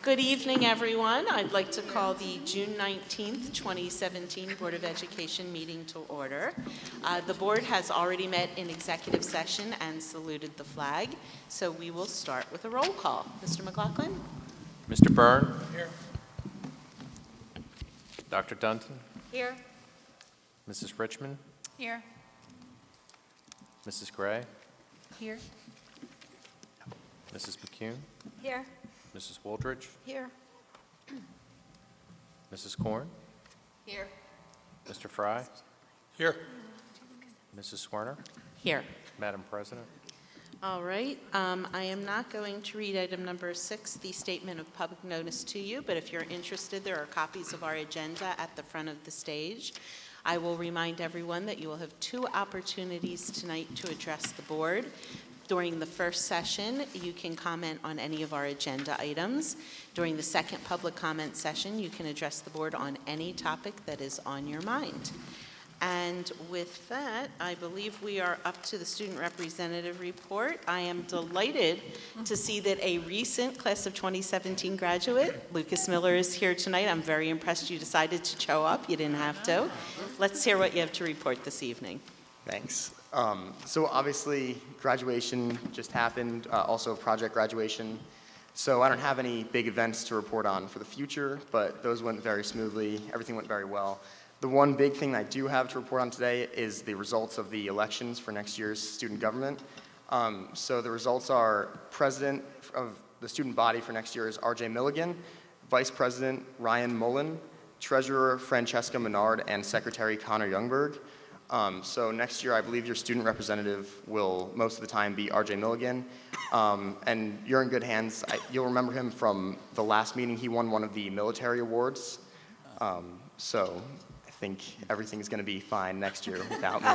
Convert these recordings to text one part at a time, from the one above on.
Good evening, everyone. I'd like to call the June 19th, 2017 Board of Education meeting to order. The board has already met in executive session and saluted the flag, so we will start with a roll call. Mr. McLaughlin? Mr. Byrne? Here. Dr. Dunton? Here. Mrs. Richmond? Here. Mrs. Gray? Here. Mrs. McCune? Here. Mrs. Wooldridge? Here. Mrs. Korn? Here. Mr. Fry? Here. Mrs. Swerner? Here. Madam President? All right. I am not going to read item number 6, the statement of public notice to you, but if you're interested, there are copies of our agenda at the front of the stage. I will remind everyone that you will have 2 opportunities tonight to address the board. During the first session, you can comment on any of our agenda items. During the second public comment session, you can address the board on any topic that is on your mind. And with that, I believe we are up to the student representative report. I am delighted to see that a recent class of 2017 graduate, Lucas Miller, is here tonight. I'm very impressed you decided to show up. You didn't have to. Let's hear what you have to report this evening. Thanks. So obviously graduation just happened, also project graduation. So I don't have any big events to report on for the future, but those went very smoothly. Everything went very well. The one big thing I do have to report on today is the results of the elections for next year's student government. So the results are president of the student body for next year is R.J. Milligan, vice president Ryan Mullen, treasurer Francesca Menard, and secretary Connor Youngberg. So next year, I believe your student representative will most of the time be R.J. Milligan, and you're in good hands. You'll remember him from the last meeting. He won one of the military awards, so I think everything's going to be fine next year without me.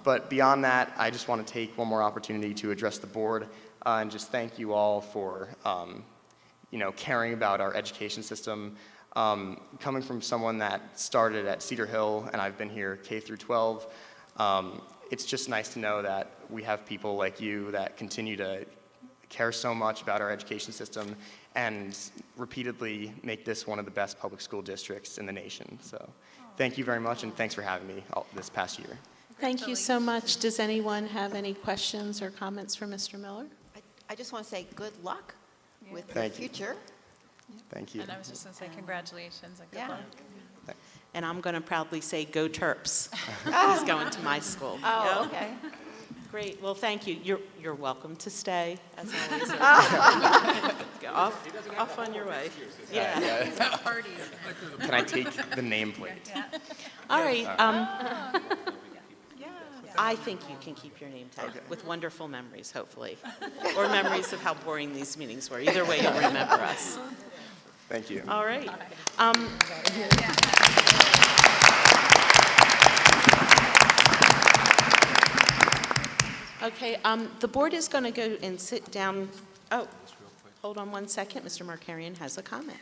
But beyond that, I just want to take one more opportunity to address the board and just thank you all for caring about our education system. Coming from someone that started at Cedar Hill and I've been here K through 12, it's just nice to know that we have people like you that continue to care so much about our education system and repeatedly make this one of the best public school districts in the nation. So thank you very much, and thanks for having me this past year. Thank you so much. Does anyone have any questions or comments for Mr. Miller? I just want to say good luck with the Thank you. future. Thank you. And I was just going to say congratulations and good Yeah. luck. And I'm going to proudly say, go Terps. He's going to my school. Oh, okay. Great. Well, thank you. You're welcome to stay, as always. Go off on your way. Yeah. Can I take the nameplate? All right. I think you can keep your name tag with wonderful memories, hopefully, or memories of how boring these meetings were. Either way, you'll remember us. Thank you. All right. Okay, the board is going to go and sit down. Oh, hold on one second. Mr. Markarian has a comment.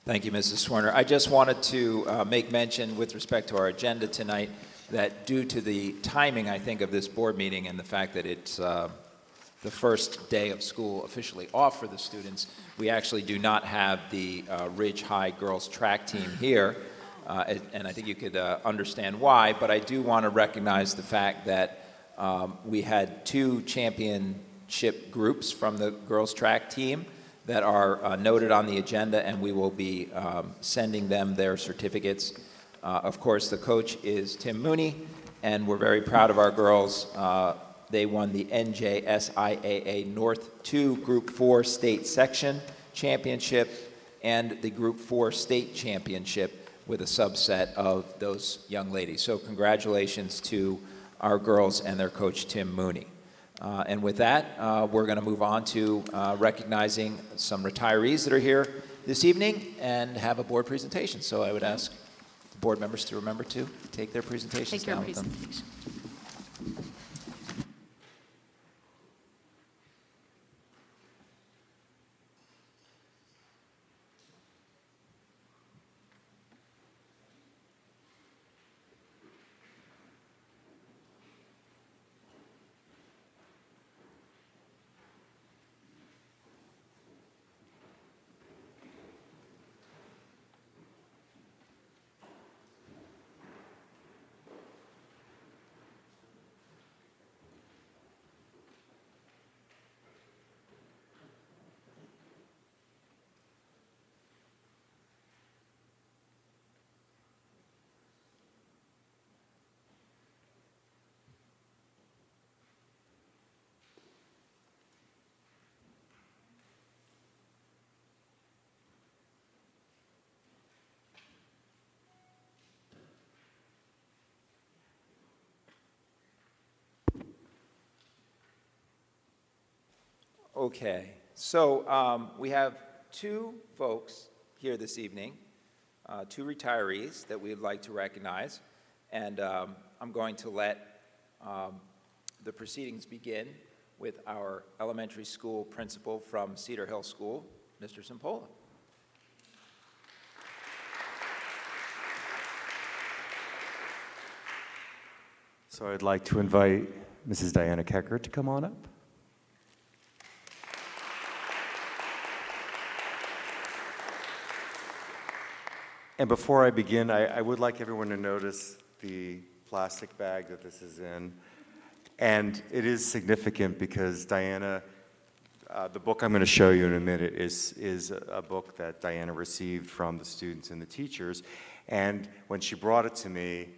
Thank you, Mrs. Swerner. I just wanted to make mention with respect to our agenda tonight that due to the timing, I think, of this board meeting and the fact that it's the first day of school officially off for the students, we actually do not have the Ridge High girls track team here. And I think you could understand why, but I do want to recognize the fact that we had 2 championship groups from the girls track team that are noted on the agenda, and we will be sending them their certificates. Of course, the coach is Tim Mooney, and we're very proud of our girls. They won the NJSIAA North 2 Group 4 State Section Championship and the Group 4 State Championship with a subset of those young ladies. So congratulations to our girls and their coach, Tim Mooney. And with that, we're going to move on to recognizing some retirees that are here this evening and have a board presentation. So I would ask the board members to remember to take their presentations down with them. Okay, so we have two folks here this evening, two retirees that we'd like to recognize, and I'm going to let the proceedings begin with our elementary school principal from Cedar Hill School, Mr. Simpola. So I'd like to invite Mrs. Diana Kecker to come on up. And before I begin, I would like everyone to notice the plastic bag that this is in. And it is significant because Diana, the book I'm going to show you in a minute is a book that Diana received from the students and the teachers. And when she brought it to me,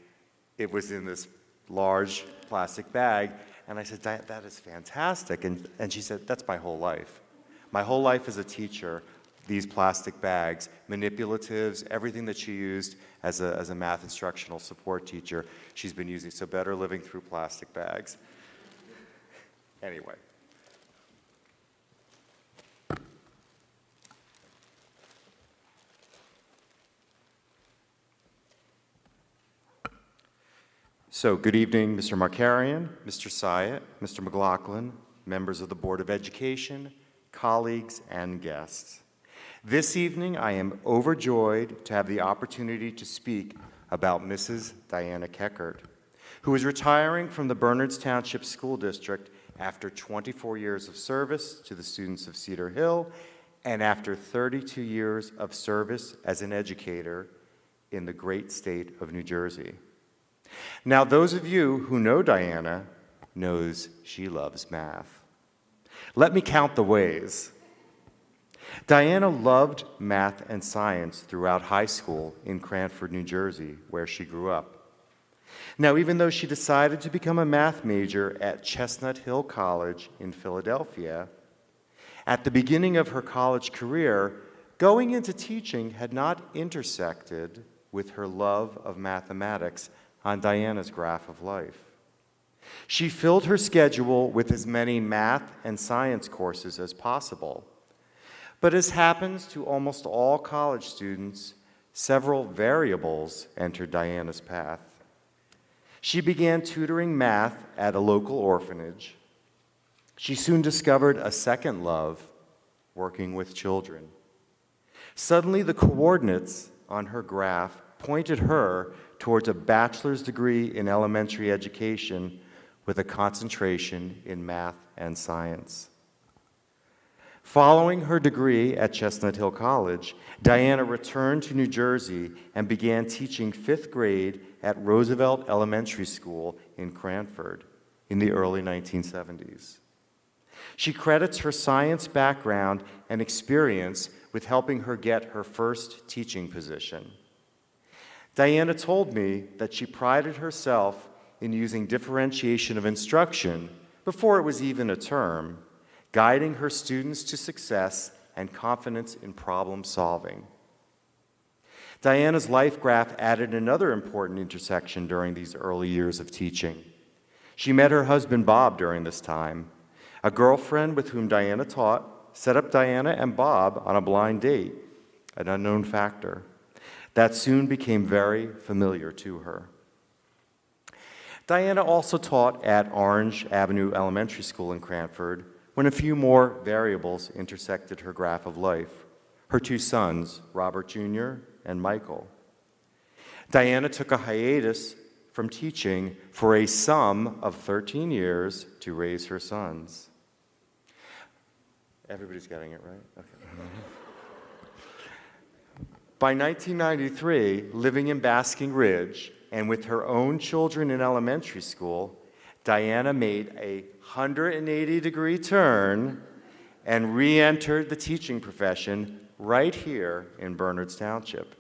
it was in this large plastic bag. And I said, that is fantastic. And she said, that's my whole life. My whole life as a teacher, these plastic bags, manipulatives, everything that she used as a math instructional support teacher, she's been using. So better living through plastic bags. Anyway. So good evening, Mr. Markarian, Mr. Syatt, Mr. McLaughlin, members of the Board of Education, colleagues, and guests. This evening, I am overjoyed to have the opportunity to speak about Mrs. Diana Keckert, who is retiring from the Bernards Township School District after 24 years of service to the students of Cedar Hill and after 32 years of service as an educator in the great state of New Jersey. Now, those of you who know Diana knows she loves math. Let me count the ways. Diana loved math and science throughout high school in Cranford, New Jersey, where she grew up. Now, even though she decided to become a math major at Chestnut Hill College in Philadelphia, at the beginning of her college career, going into teaching had not intersected with her love of mathematics on Diana's graph of life. She filled her schedule with as many math and science courses as possible. But as happens to almost all college students, several variables entered Diana's path. She began tutoring math at a local orphanage. She soon discovered a second love, working with children. Suddenly, the coordinates on her graph pointed her towards a bachelor's degree in elementary education with a concentration in math and science. Following her degree at Chestnut Hill College, Diana returned to New Jersey and began teaching 5th grade at Roosevelt Elementary School in Cranford in the early 1970s. She credits her science background and experience with helping her get her first teaching position. Diana told me that she prided herself in using differentiation of instruction before it was even a term, guiding her students to success and confidence in problem solving. Diana's life graph added another important intersection during these early years of teaching. She met her husband Bob during this time. A girlfriend with whom Diana taught set up Diana and Bob on a blind date, an unknown factor that soon became very familiar to her. Diana also taught at Orange Avenue Elementary School in Cranford when a few more variables intersected her graph of life, her two sons, Robert Jr. and Michael. Diana took a hiatus from teaching for a sum of 13 years to raise her sons. Everybody's getting it, right? Okay. By 1993, living in Basking Ridge and with her own children in elementary school, Diana made a 180-degree turn and re-entered the teaching profession right here in Bernards Township.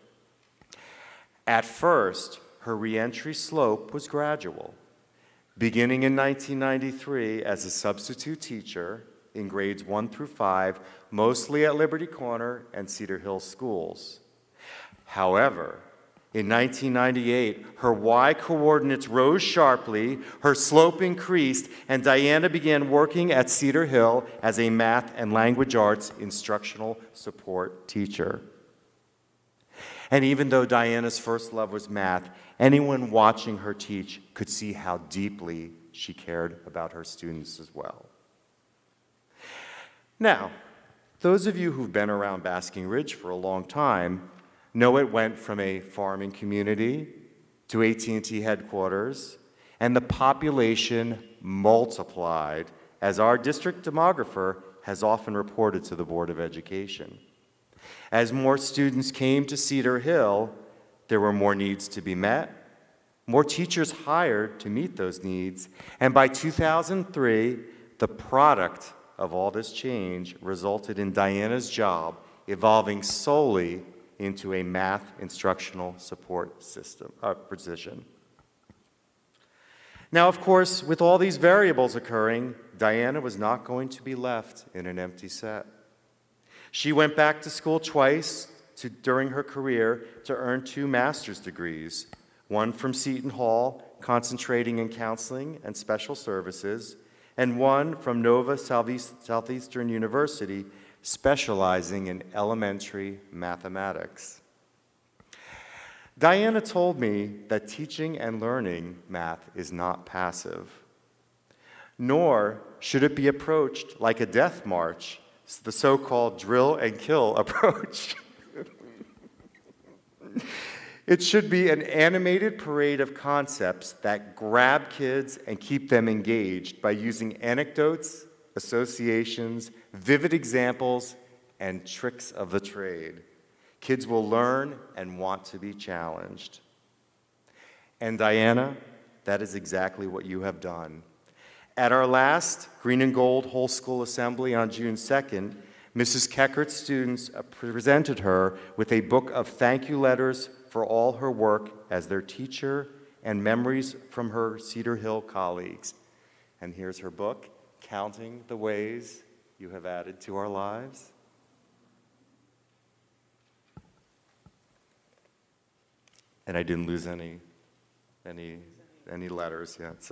At first, her re-entry slope was gradual, beginning in 1993 as a substitute teacher in grades 1 through 5, mostly at Liberty Corner and Cedar Hill schools. However, In 1998, her Y coordinates rose sharply, her slope increased, and Diana began working at Cedar Hill as a math and language arts instructional support teacher. And even though Diana's first love was math, anyone watching her teach could see how deeply she cared about her students as well. Now, those of you who've been around Basking Ridge for a long time know it went from a farming community to AT&T headquarters, and the population multiplied, as our district demographer has often reported to the Board of Education. As more students came to Cedar Hill, there were more needs to be met, more teachers hired to meet those needs, and by 2003, the product of all this change resulted in Diana's job evolving solely into a math instructional support position. Now, of course, with all these variables occurring, Diana was not going to be left in an empty set. She went back to school twice during her career to earn 2 master's degrees, one from Seton Hall, concentrating in counseling and special services, and one from Nova Southeastern University, specializing in elementary mathematics. Diana told me that teaching and learning math is not passive, nor should it be approached like a death march, the so-called drill and kill approach. It should be an animated parade of concepts that grab kids and keep them engaged by using anecdotes, associations, vivid examples, and tricks of the trade. Kids will learn and want to be challenged. And Diana, that is exactly what you have done. At our last Green and Gold Whole School Assembly on June 2nd, Mrs. Keckert's students presented her with a book of thank you letters for all her work as their teacher and memories from her Cedar Hill colleagues. And here's her book, Counting the Ways You Have Added to Our Lives. And I didn't lose any letters yet.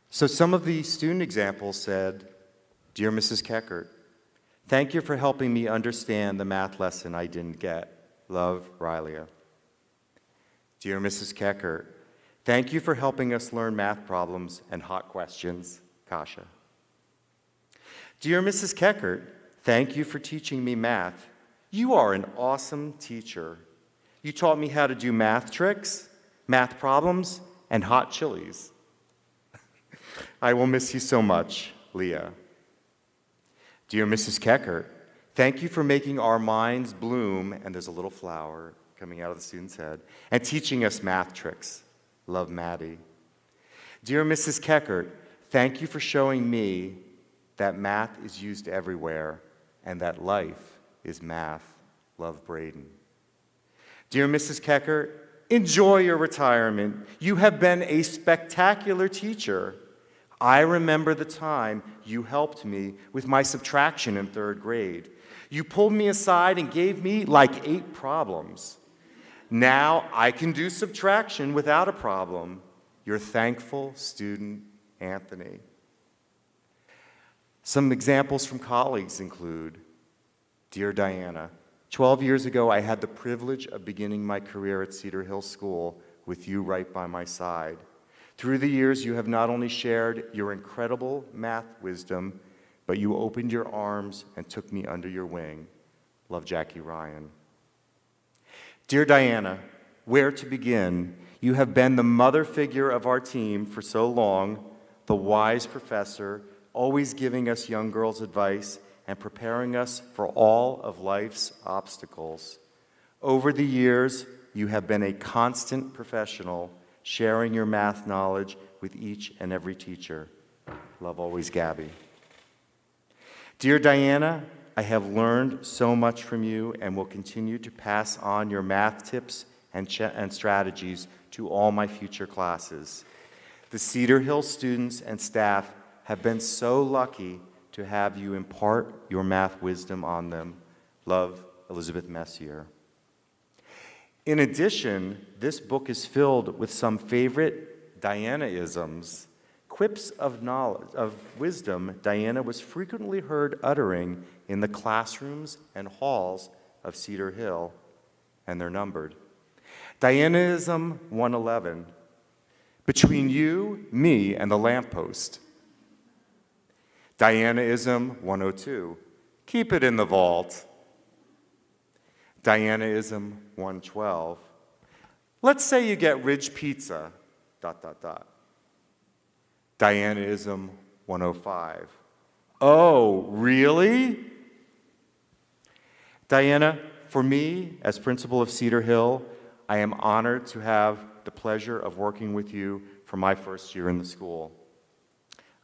So some of the student examples said, Dear Mrs. Keckert, thank you for helping me understand the math lesson I didn't get. Love, Rylia. Dear Mrs. Keckert, thank you for helping us learn math problems and hot questions. Kasha. Dear Mrs. Keckert, thank you for teaching me math. You are an awesome teacher. You taught me how to do math tricks, math problems, and hot chilies. I will miss you so much, Leah. Dear Mrs. Keckert, thank you for making our minds bloom, and there's a little flower coming out of the student's head, and teaching us math tricks. Love, Maddie. Dear Mrs. Keckert, thank you for showing me that math is used everywhere and that life is math. Love, Braden. Dear Mrs. Keckert, enjoy your retirement. You have been a spectacular teacher. I remember the time you helped me with my subtraction in 3rd grade. You pulled me aside and gave me like 8 problems. Now I can do subtraction without a problem. Your thankful student, Anthony. Some examples from colleagues include, Dear Diana, 12 years ago I had the privilege of beginning my career at Cedar Hill School with you right by my side. Through the years, you have not only shared your incredible math wisdom, but you opened your arms and took me under your wing. Love, Jackie Ryan. Dear Diana, where to begin? You have been the mother figure of our team for so long, the wise professor, always giving us young girls advice and preparing us for all of life's obstacles. Over the years, you have been a constant professional, sharing your math knowledge with each and every teacher. Love, always, Gabby. Dear Diana, I have learned so much from you and will continue to pass on your math tips and strategies to all my future classes. The Cedar Hill students and staff have been so lucky to have you impart your math wisdom on them. Love, Elizabeth Messier. In addition, this book is filled with some favorite Diana-isms, quips of knowledge, of wisdom Diana was frequently heard uttering in the classrooms and halls of Cedar Hill, and they're numbered. Dianaism 111, between you, me, and the lamppost. Dianaism 102, keep it in the vault. Dianaism 112, let's say you get Ridge Pizza, ... Dianaism 105, oh, really? Diana, for me, as principal of Cedar Hill, I am honored to have the pleasure of working with you for my first year in the school.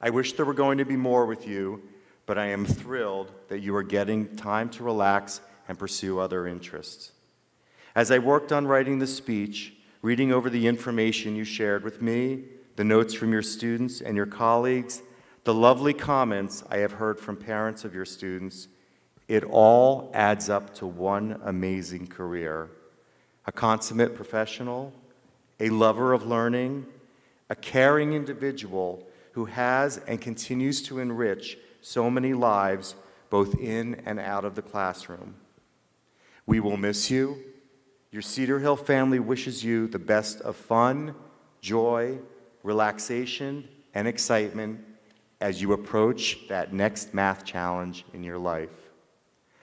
I wish there were going to be more with you, but I am thrilled that you are getting time to relax and pursue other interests. As I worked on writing the speech, reading over the information you shared with me, the notes from your students and your colleagues, the lovely comments I have heard from parents of your students, it all adds up to one amazing career. A consummate professional, a lover of learning, a caring individual who has and continues to enrich so many lives, both in and out of the classroom. We will miss you. Your Cedar Hill family wishes you the best of fun, joy, relaxation, and excitement as you approach that next math challenge in your life.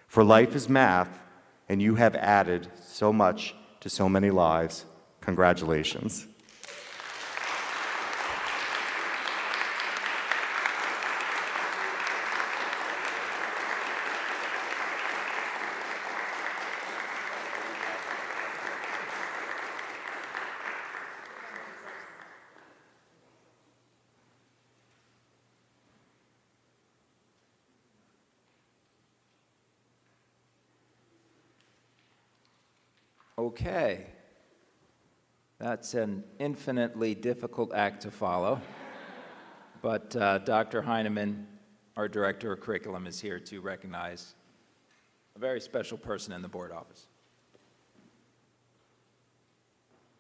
For life is math, and you have added so much to so many lives. Congratulations. Okay. That's an infinitely difficult act to follow. But Dr. Heineman, our Director of Curriculum, is here to recognize a very special person in the board office.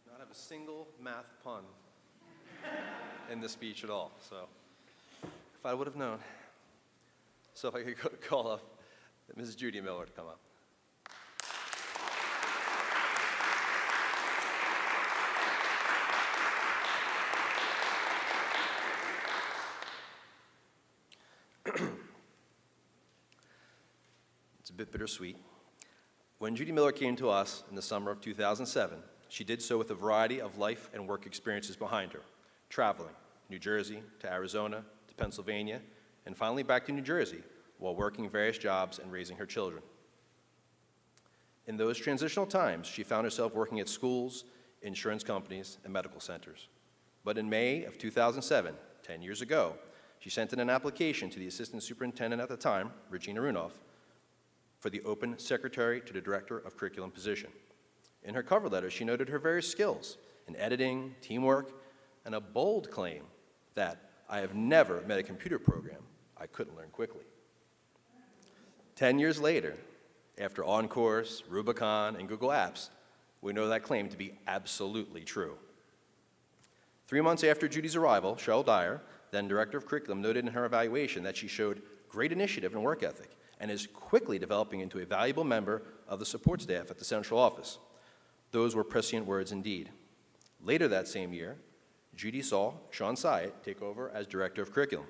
Not have a single math pun in the speech at all, so if I would have known. So if I could call up Mrs. Judy Miller to come up. It's a bit bittersweet. When Judy Miller came to us in the summer of 2007, she did so with a variety of life and work experiences behind her, traveling New Jersey to Arizona to Pennsylvania, and finally back to New Jersey while working various jobs and raising her children. In those transitional times, she found herself working at schools, insurance companies, and medical centers. But in May of 2007, 10 years ago, she sent in an application to the assistant superintendent at the time, Regina Runoff, for the open secretary to the director of curriculum position. In her cover letter, she noted her various skills in editing, teamwork, and a bold claim that I have never met a computer program I couldn't learn quickly. 10 years later, after OnCourse, Rubicon, and Google Apps, we know that claim to be absolutely true. 3 months after Judy's arrival, Cheryl Dyer, then director of curriculum, noted in her evaluation that she showed great initiative and work ethic and is quickly developing into a valuable member of the support staff at the central office. Those were prescient words indeed. Later that same year, Judy saw Sean Syatt take over as director of curriculum.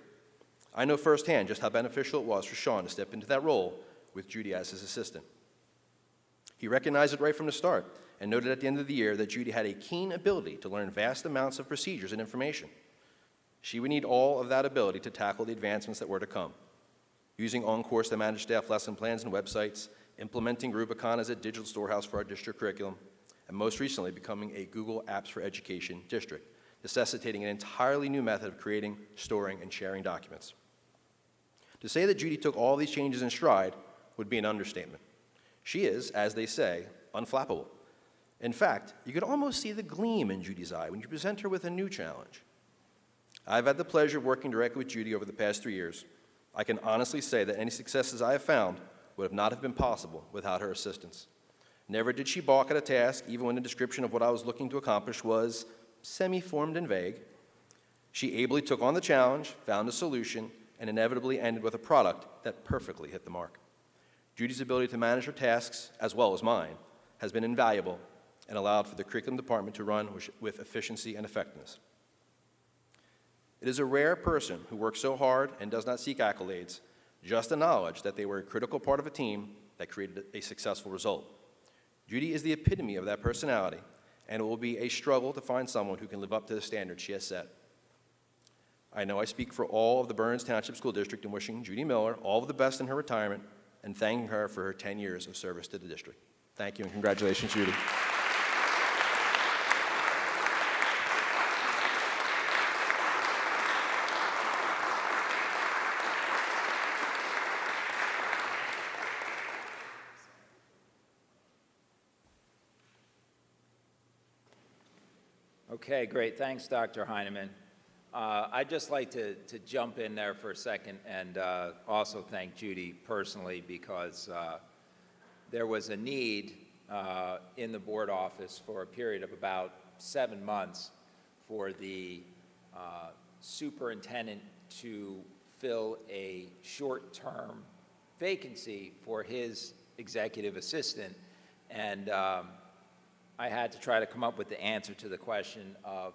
I know firsthand just how beneficial it was for Sean to step into that role with Judy as his assistant. He recognized it right from the start and noted at the end of the year that Judy had a keen ability to learn vast amounts of procedures and information. She would need all of that ability to tackle the advancements that were to come. Using OnCourse to manage staff lesson plans and websites, implementing Rubicon as a digital storehouse for our district curriculum, and most recently becoming a Google Apps for Education district, necessitating an entirely new method of creating, storing, and sharing documents. To say that Judy took all these changes in stride would be an understatement. She is, as they say, unflappable. In fact, you could almost see the gleam in Judy's eye when you present her with a new challenge. I've had the pleasure of working directly with Judy over the past 3 years. I can honestly say that any successes I have found would not have been possible without her assistance. Never did she balk at a task, even when the description of what I was looking to accomplish was semi-formed and vague. She ably took on the challenge, found a solution, and inevitably ended with a product that perfectly hit the mark. Judy's ability to manage her tasks, as well as mine, has been invaluable and allowed for the curriculum department to run with efficiency and effectiveness. It is a rare person who works so hard and does not seek accolades, just acknowledge that they were a critical part of a team that created a successful result. Judy is the epitome of that personality, and it will be a struggle to find someone who can live up to the standards she has set. I know I speak for all of the Burns Township School District in wishing Judy Miller all of the best in her retirement and thanking her for her 10 years of service to the district. Thank you and congratulations, Judy. Okay, great. Thanks, Dr. Heineman. I'd just like to jump in there for a second and also thank Judy personally because there was a need in the board office for a period of about 7 months for the superintendent to fill a short-term vacancy for his executive assistant. And I had to try to come up with the answer to the question of,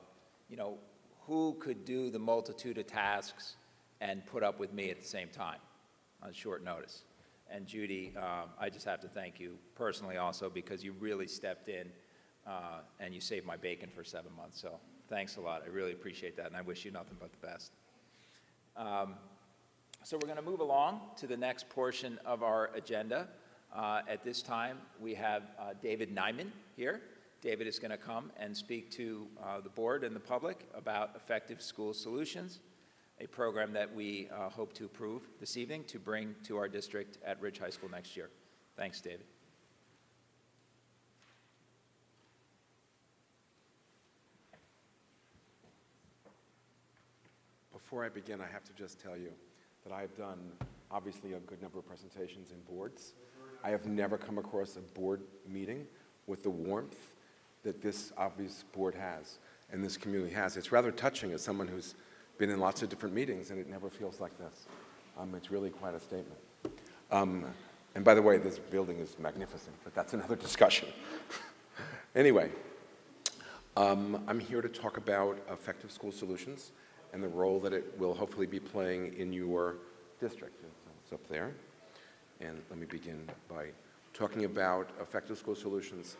who could do the multitude of tasks and put up with me at the same time on short notice. And Judy, I just have to thank you personally also because you really stepped in and you saved my bacon for 7 months. So thanks a lot. I really appreciate that, and I wish you nothing but the best. So we're going to move along to the next portion of our agenda. At this time, we have David Nyman here. David is going to come and speak to the board and the public about Effective School Solutions, a program that we hope to approve this evening to bring to our district at Ridge High School next year. Thanks, David. Before I begin, I have to just tell you that I have done, obviously, a good number of presentations in boards. I have never come across a board meeting with the warmth that this obvious board has and this community has. It's rather touching as someone who's been in lots of different meetings, and it never feels like this. It's really quite a statement. And by the way, this building is magnificent, but that's another discussion. Anyway, I'm here to talk about Effective School Solutions and the role that it will hopefully be playing in your district. It's up there. And let me begin by talking about Effective School Solutions.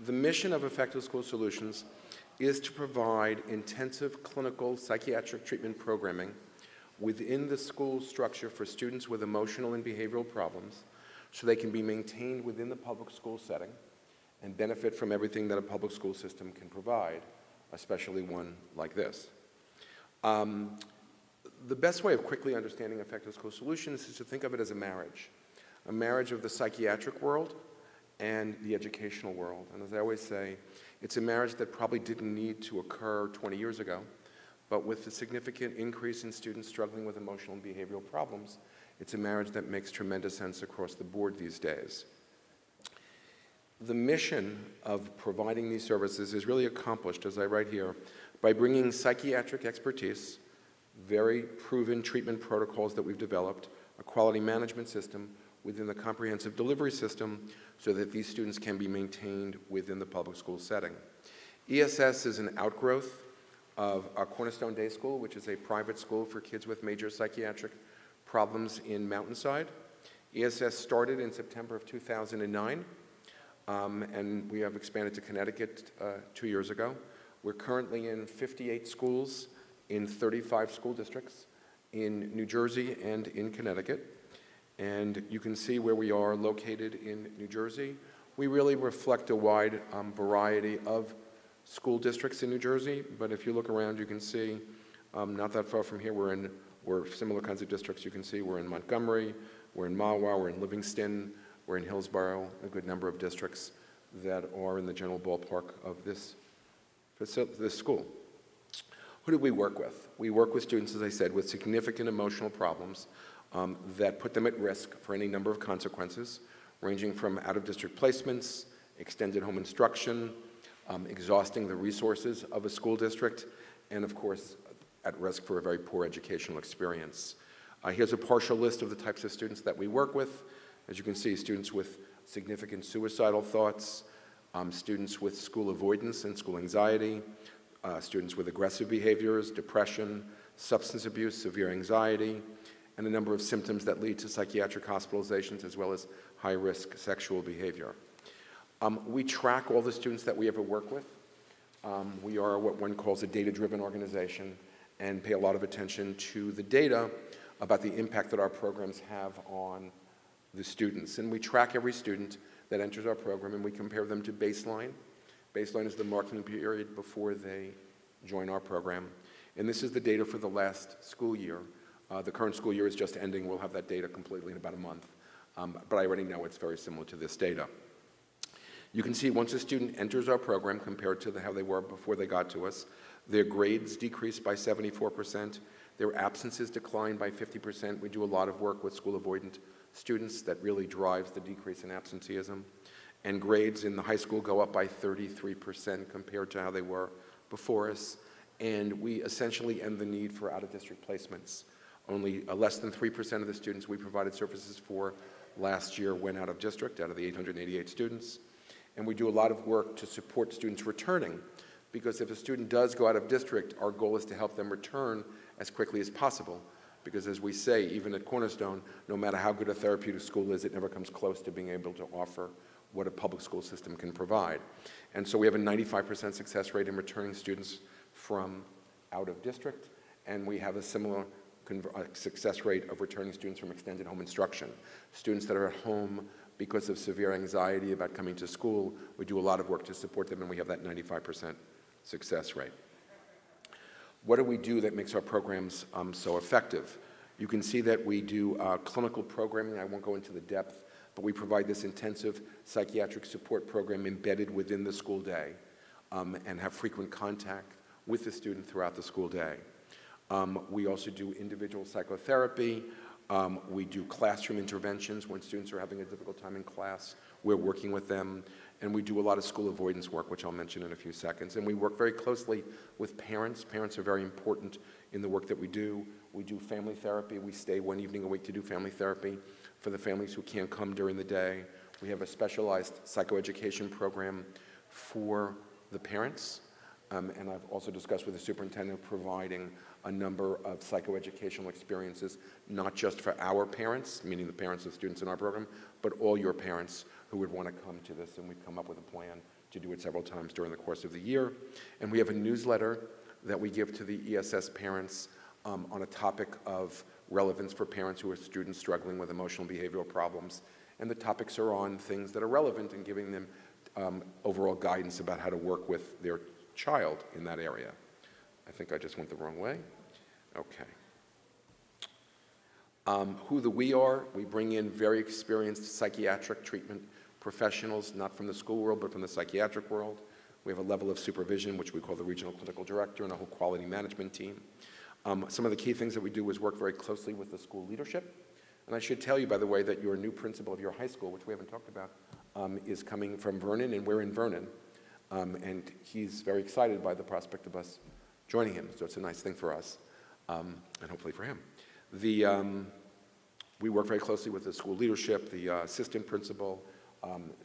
The mission of Effective School Solutions is to provide intensive clinical psychiatric treatment programming within the school structure for students with emotional and behavioral problems so they can be maintained within the public school setting and benefit from everything that a public school system can provide, especially one like this. The best way of quickly understanding Effective School Solutions is to think of it as a marriage of the psychiatric world and the educational world. And as I always say, it's a marriage that probably didn't need to occur 20 years ago, but with the significant increase in students struggling with emotional and behavioral problems, it's a marriage that makes tremendous sense across the board these days. The mission of providing these services is really accomplished, as I write here, by bringing psychiatric expertise, very proven treatment protocols that we've developed, a quality management system within the comprehensive delivery system so that these students can be maintained within the public school setting. ESS is an outgrowth of our Cornerstone Day School, which is a private school for kids with major psychiatric problems in Mountainside. ESS started in September of 2009, and we have expanded to Connecticut 2 years ago. We're currently in 58 schools in 35 school districts in New Jersey and in Connecticut. And you can see where we are located in New Jersey. We really reflect a wide variety of school districts in New Jersey, but if you look around, you can see not that far from here, we're similar kinds of districts. You can see we're in Montgomery, we're in Mahwah, we're in Livingston, we're in Hillsborough, a good number of districts that are in the general ballpark of this school. Who do we work with? We work with students, as I said, with significant emotional problems that put them at risk for any number of consequences, ranging from out-of-district placements, extended home instruction, exhausting the resources of a school district, and of course, at risk for a very poor educational experience. Here's a partial list of the types of students that we work with. As you can see, students with significant suicidal thoughts, students with school avoidance and school anxiety, students with aggressive behaviors, depression, substance abuse, severe anxiety, and a number of symptoms that lead to psychiatric hospitalizations as well as high-risk sexual behavior. We track all the students that we ever work with. We are what one calls a data-driven organization and pay a lot of attention to the data about the impact that our programs have on the students. And we track every student that enters our program and we compare them to baseline. Baseline is the marking period before they join our program. And this is the data for the last school year. The current school year is just ending. We'll have that data completely in about a month. But I already know it's very similar to this data. You can see once a student enters our program compared to how they were before they got to us, their grades decrease by 74%, their absences decline by 50%. We do a lot of work with school avoidant students that really drives the decrease in absenteeism. And grades in the high school go up by 33% compared to how they were before us. And we essentially end the need for out-of-district placements. Only less than 3% of the students we provided services for last year went out of district, out of the 888 students. And we do a lot of work to support students returning, because if a student does go out of district, our goal is to help them return as quickly as possible. Because as we say, even at Cornerstone, no matter how good a therapeutic school is, it never comes close to being able to offer what a public school system can provide. And so we have a 95% success rate in returning students from out of district, and we have a similar success rate of returning students from extended home instruction. Students that are at home because of severe anxiety about coming to school, we do a lot of work to support them, and we have that 95% success rate. What do we do that makes our programs so effective? You can see that we do clinical programming. I won't go into the depth, but we provide this intensive psychiatric support program embedded within the school day and have frequent contact with the student throughout the school day. We also do individual psychotherapy. We do classroom interventions when students are having a difficult time in class. We're working with them. And we do a lot of school avoidance work, which I'll mention in a few seconds. And we work very closely with parents. Parents are very important in the work that we do. We do family therapy. We stay one evening a week to do family therapy for the families who can't come during the day. We have a specialized psychoeducation program for the parents. And I've also discussed with the superintendent providing a number of psychoeducational experiences, not just for our parents, meaning the parents of students in our program, but all your parents who would want to come to this, and we've come up with a plan to do it several times during the course of the year. And we have a newsletter that we give to the ESS parents on a topic of relevance for parents who are students struggling with emotional behavioral problems. And the topics are on things that are relevant and giving them overall guidance about how to work with their child in that area. I think I just went the wrong way. Okay. Who the we are, we bring in very experienced psychiatric treatment professionals, not from the school world, but from the psychiatric world. We have a level of supervision, which we call the regional clinical director, and a whole quality management team. Some of the key things that we do is work very closely with the school leadership. And I should tell you, by the way, that your new principal of your high school, which we haven't talked about, is coming from Vernon, and we're in Vernon. And he's very excited by the prospect of us joining him, so it's a nice thing for us, and hopefully for him. We work very closely with the school leadership, the assistant principal,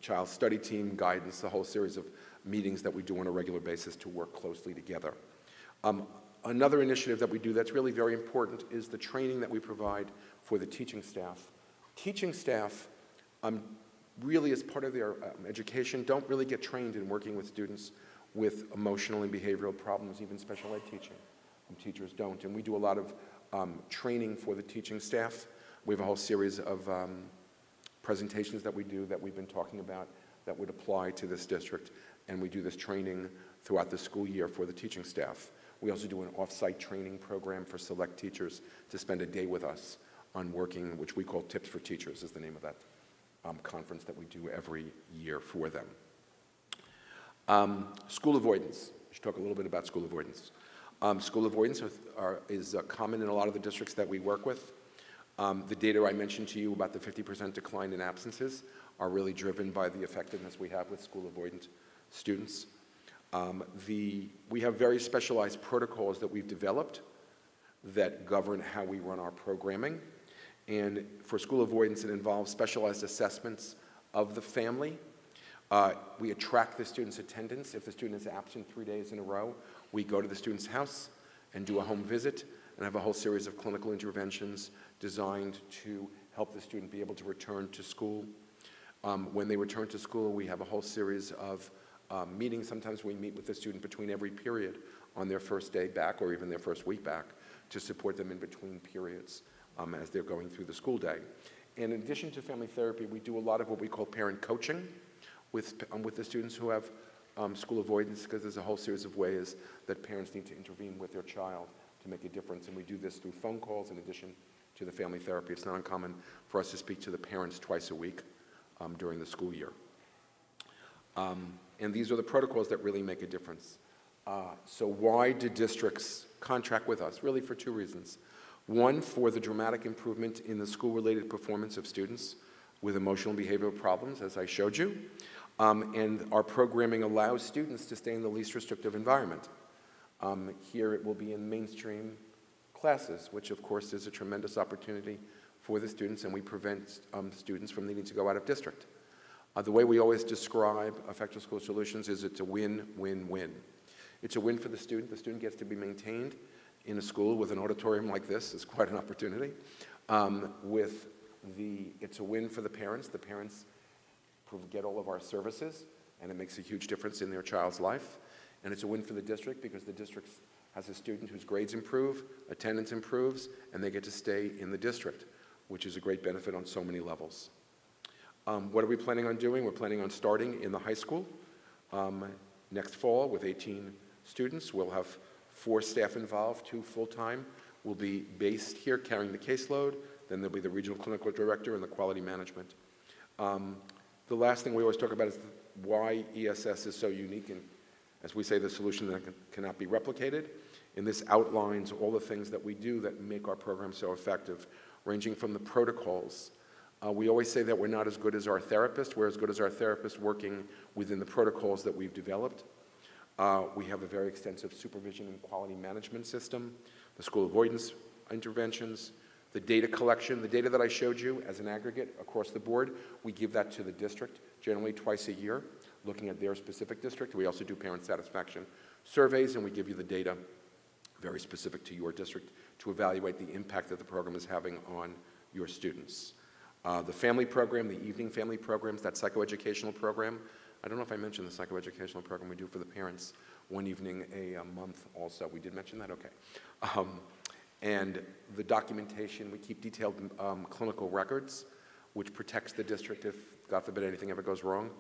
child study team, guidance, the whole series of meetings that we do on a regular basis to work closely together. Another initiative that we do that's really very important is the training that we provide for the teaching staff. Teaching staff, really as part of their education, don't really get trained in working with students with emotional and behavioral problems, even special ed teaching. Teachers don't, and we do a lot of training for the teaching staff. We have a whole series of presentations that we do that we've been talking about that would apply to this district, and we do this training throughout the school year for the teaching staff. We also do an off-site training program for select teachers to spend a day with us on working, which we call Tips for Teachers is the name of that conference that we do every year for them. School avoidance. We should talk a little bit about school avoidance. School avoidance is common in a lot of the districts that we work with. The data I mentioned to you about the 50% decline in absences are really driven by the effectiveness we have with school-avoidant students. We have very specialized protocols that we've developed that govern how we run our programming. And for school avoidance, it involves specialized assessments of the family. We track the student's attendance. If the student is absent 3 days in a row, we go to the student's house and do a home visit and have a whole series of clinical interventions designed to help the student be able to return to school. When they return to school, we have a whole series of meetings. Sometimes we meet with the student between every period on their first day back or even their first week back to support them in between periods as they're going through the school day. And in addition to family therapy, we do a lot of what we call parent coaching with the students who have school avoidance, because there's a whole series of ways that parents need to intervene with their child to make a difference. And we do this through phone calls in addition to the family therapy. It's not uncommon for us to speak to the parents twice a week during the school year. And these are the protocols that really make a difference. So why do districts contract with us? Really for two reasons. One, for the dramatic improvement in the school-related performance of students with emotional and behavioral problems, as I showed you. And our programming allows students to stay in the least restrictive environment. Here it will be in mainstream classes, which of course is a tremendous opportunity for the students, and we prevent students from needing to go out of district. The way we always describe effective school solutions is it's a win-win-win. It's a win for the student. The student gets to be maintained in a school with an auditorium like this. Is quite an opportunity. It's a win for the parents. The parents get all of our services, and it makes a huge difference in their child's life. And it's a win for the district because the district has a student whose grades improve, attendance improves, and they get to stay in the district, which is a great benefit on so many levels. What are we planning on doing? We're planning on starting in the high school next fall with 18 students. We'll have 4 staff involved, 2 full-time. Will be based here carrying the caseload. Then there'll be the regional clinical director and the quality management. The last thing we always talk about is why ESS is so unique and, as we say, the solution that cannot be replicated. And this outlines all the things that we do that make our program so effective, ranging from the protocols. We always say that we're not as good as our therapist. We're as good as our therapist working within the protocols that we've developed. We have a very extensive supervision and quality management system, the school avoidance interventions, the data collection, the data that I showed you as an aggregate across the board, we give that to the district generally twice a year, looking at their specific district. We also do parent satisfaction surveys, and we give you the data very specific to your district to evaluate the impact that the program is having on your students. The family program, the evening family programs, that psychoeducational program, I don't know if I mentioned the psychoeducational program we do for the parents one evening a month also. We did mention that? Okay. And the documentation, we keep detailed clinical records, which protects the district if, God forbid, anything ever goes wrong.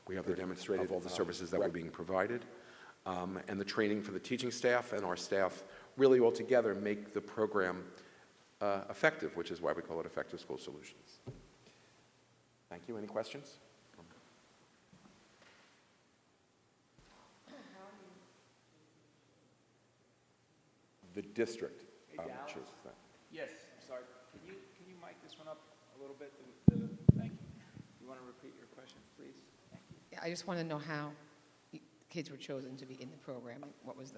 We have the demonstrated of all the services that were being provided. And the training for the teaching staff and our staff really all together make the program effective, which is why we call it Effective School Solutions. Thank you. Any questions? The district chooses that. Yes, sorry. Can you mic this one up a little bit? Thank you. You want to repeat your question, please? I just want to know how kids were chosen to be in the program. What was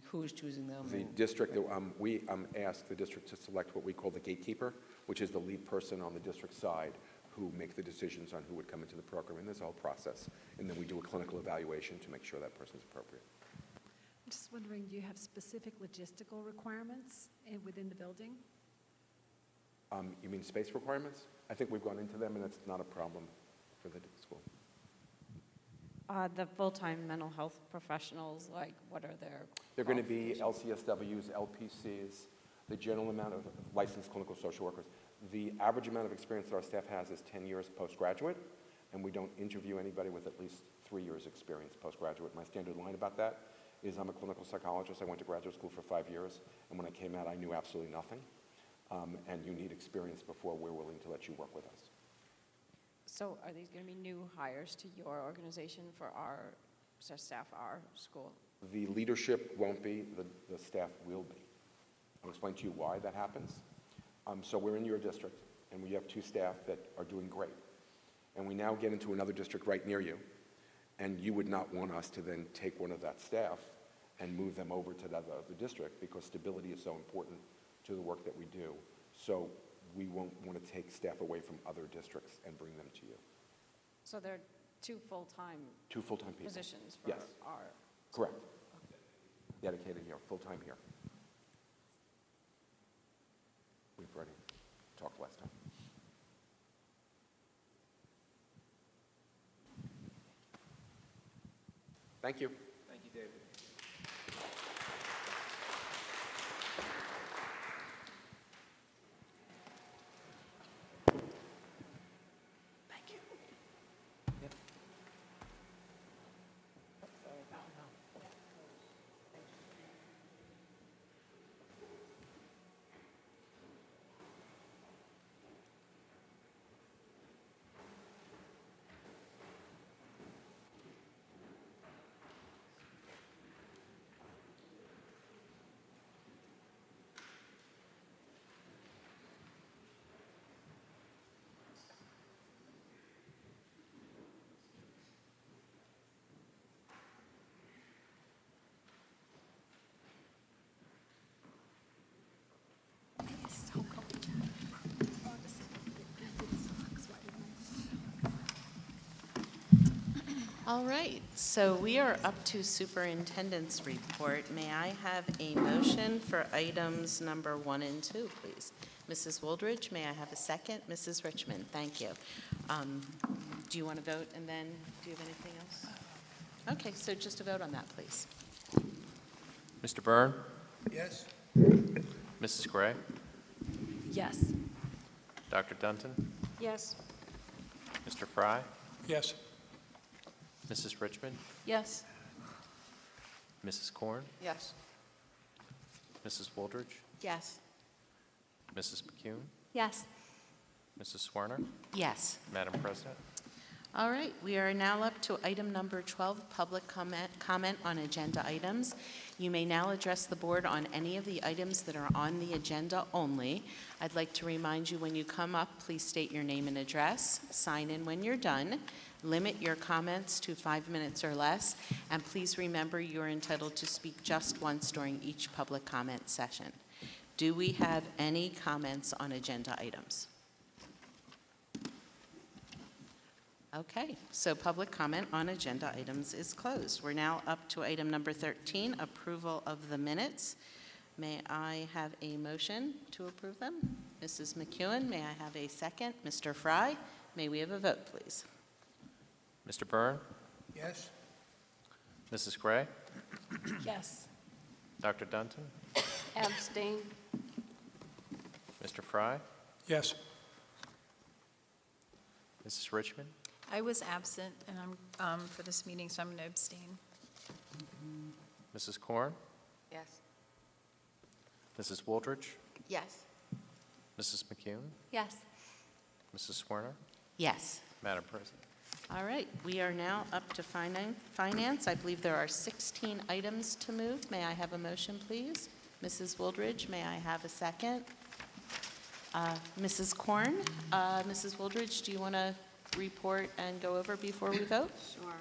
who's choosing them? The district, we ask the district to select what we call the gatekeeper, which is the lead person on the district side who make the decisions on who would come into the program. And there's a whole process. And then we do a clinical evaluation to make sure that person's appropriate. I'm just wondering, do you have specific logistical requirements within the building? You mean space requirements? I think we've gone into them, and it's not a problem for the school. The full-time mental health professionals, like, what are their They're going to be LCSWs, LPCs, the general amount of licensed clinical social workers. The average amount of experience that our staff has is 10 years postgraduate, and we don't interview anybody with at least 3 years experience postgraduate. My standard line about that is I'm a clinical psychologist. I went to graduate school for 5 years, and when I came out, I knew absolutely nothing. And you need experience before we're willing to let you work with us. So are these going to be new hires to your organization for our staff, our school? The leadership won't be, the staff will be. I'll explain to you why that happens. So we're in your district, and we have 2 staff that are doing great. And we now get into another district right near you, and you would not want us to then take one of that staff and move them over to the other district, because stability is so important to the work that we do. So we won't want to take staff away from other districts and bring them to you. So there are 2 full-time 2 full-time people. positions for Yes. our, Correct. Dedicated here, full-time here. We've already talked last time. Thank you. Thank you, David. All right, so we are up to superintendent's report. May I have a motion for items number 1 and 2, please? Mrs. Wooldridge, may I have a second? Mrs. Richmond, thank you. Do you want to vote, and then do you have anything else? Okay, so just a vote on that, please. Mr. Byrne? Yes. Mrs. Gray? Yes. Dr. Dunton? yes? Mr. Fry? Yes. Mrs. Richmond? Yes. Mrs. Korn? Yes. Mrs. Wooldridge? Yes. Mrs. McCune? Yes. Mrs. Swerner? Yes. Madam President? All right, we are now up to item number 12, public comment on agenda items. You may now address the board on any of the items that are on the agenda only. I'd like to remind you, when you come up, please state your name and address, sign in when you're done, limit your comments to 5 minutes or less, and please remember you're entitled to speak just once during each public comment session. Do we have any comments on agenda items? Okay, so public comment on agenda items is closed. We're now up to item number 13, approval of the minutes. May I have a motion to approve them? Mrs. McEwen, may I have a second? Mr. Fry, may we have a vote, please? Mr. Byrne? Yes. Mrs. Gray? Yes. Dr. Dunton? Abstain? Mr. Fry? Yes. Mrs. Richmond? I was absent, and I'm for this meeting, so I'm going to abstain. Mrs. Korn? Yes. Mrs. Wooldridge? Yes. Mrs. McCune? Yes. Mrs. Swerner? Yes. Madam President? All right, we are now up to finance. I believe there are 16 items to move. May I have a motion, please? Mrs. Wooldridge, may I have a second? Mrs. Korn, Mrs. Wooldridge, do you want to report and go over before we vote? Sure.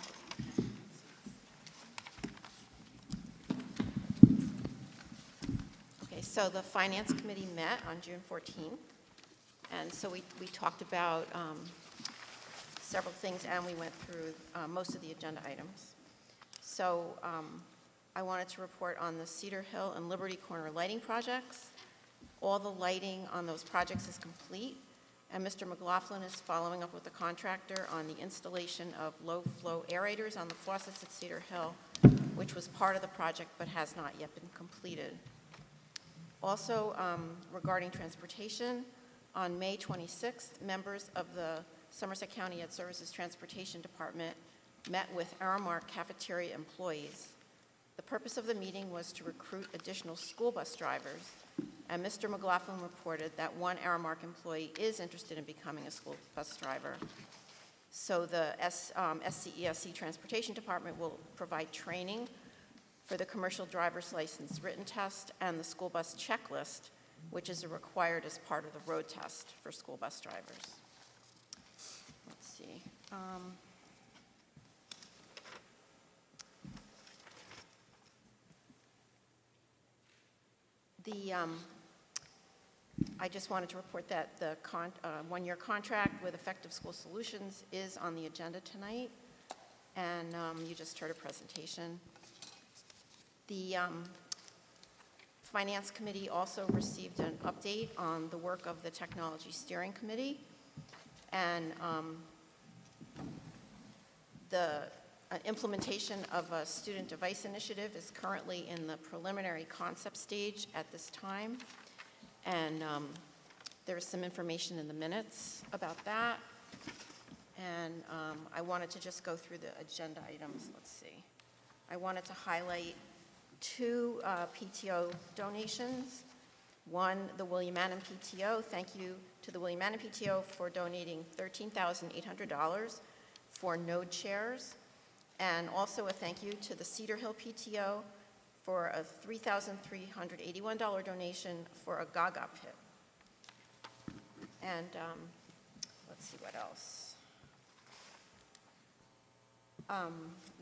Okay, so the Finance Committee met on June 14th, and so we talked about several things, and we went through most of the agenda items. So I wanted to report on the Cedar Hill and Liberty Corner lighting projects. All the lighting on those projects is complete, and Mr. McLaughlin is following up with the contractor on the installation of low-flow aerators on the faucets at Cedar Hill, which was part of the project but has not yet been completed. Also, regarding transportation, on May 26th, members of the Somerset County Ed Services Transportation Department met with Aramark cafeteria employees. The purpose of the meeting was to recruit additional school bus drivers, and Mr. McLaughlin reported that one Aramark employee is interested in becoming a school bus driver. So the SCESC Transportation Department will provide training for the commercial driver's license written test and the school bus checklist which is required as part of the road test for school bus drivers. Let's see. I just wanted to report that the one-year contract with Effective School Solutions is on the agenda tonight, and you just heard a presentation. The Finance Committee also received an update on the work of the Technology Steering Committee, and the implementation of a student device initiative is currently in the preliminary concept stage at this time. And there's some information in the minutes about that. And I wanted to just go through the agenda items. Let's see. I wanted to highlight 2 PTO donations. One, the William Annan PTO. Thank you to the William Annan PTO for donating $13,800 for node chairs. And also a thank you to the Cedar Hill PTO for a $3,381 donation for a Gaga pit. And let's see what else.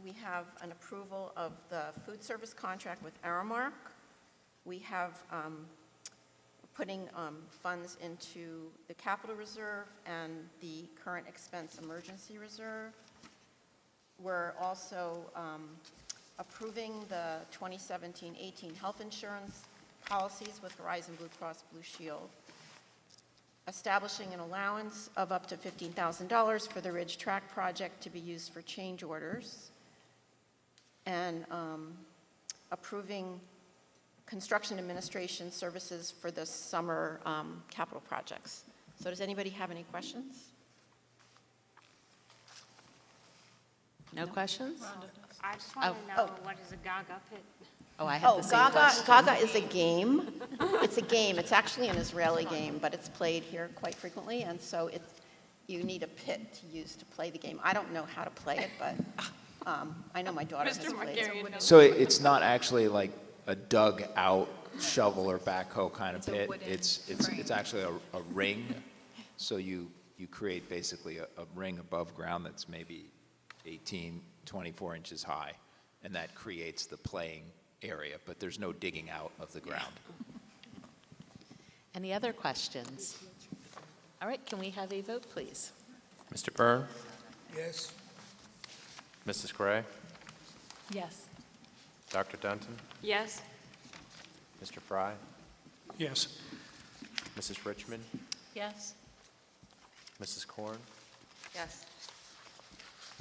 We have an approval of the food service contract with Aramark. We have putting funds into the capital reserve and the current expense emergency reserve. We're also approving the 2017-18 health insurance policies with Horizon Blue Cross Blue Shield, establishing an allowance of up to $15,000 for the Ridge Track project to be used for change orders, and approving construction administration services for the summer capital projects. So does anybody have any questions? No questions? I just want to know, what is a Gaga pit? Oh, I have the same question. Gaga is a game. It's a game. It's actually an Israeli game, but it's played here quite frequently, and so you need a pit to use to play the game. I don't know how to play it, but I know my daughter has played it. So it's not actually like a dug out shovel or backhoe kind of pit. It's actually a ring. So you create basically a ring above ground that's maybe 18, 24 inches high, and that creates the playing area, but there's no digging out of the ground. Any other questions? All right, can we have a vote, please? Mr. Byrne? Yes. Mrs. Gray? Yes. Dr. Dunton? Yes? Mr. Fry? Yes. Mrs. Richmond? Yes. Mrs. Korn? Yes.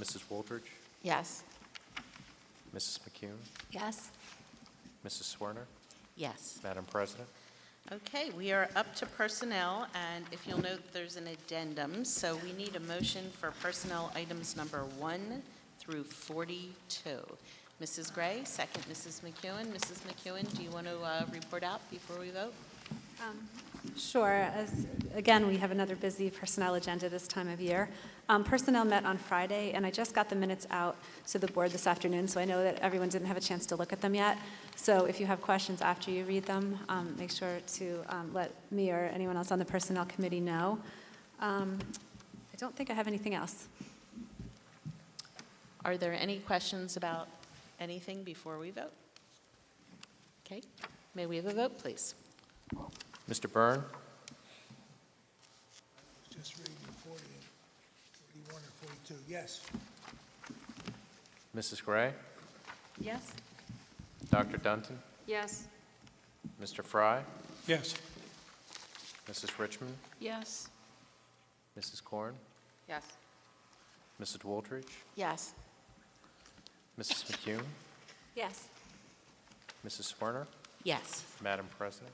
Mrs. Wooldridge? Yes. Mrs. McCune? Yes. Mrs. Swerner? Yes. Madam President? Okay, we are up to personnel, and if you'll note, there's an addendum. So we need a motion for personnel items number 1 through 42. Mrs. Gray, second Mrs. McEwen. Mrs. McEwen, do you want to report out before we vote? Sure. Again, we have another busy personnel agenda this time of year. Personnel met on Friday, and I just got the minutes out to the board this afternoon, so I know that everyone didn't have a chance to look at them yet. So if you have questions after you read them, make sure to let me or anyone else on the personnel committee know. I don't think I have anything else. Are there any questions about anything before we vote? Okay, may we have a vote, please? Mr. Byrne? Just reading 40 and 41 or 42. Yes. Mrs. Gray? Yes? Dr. Dunton? Yes. Mr. Fry? Yes. Mrs. Richmond? Yes. Mrs. Korn? Yes. Mrs. Wooldridge? Yes. Mrs. McCune? Yes. Mrs. Swerner? Yes. Madam President?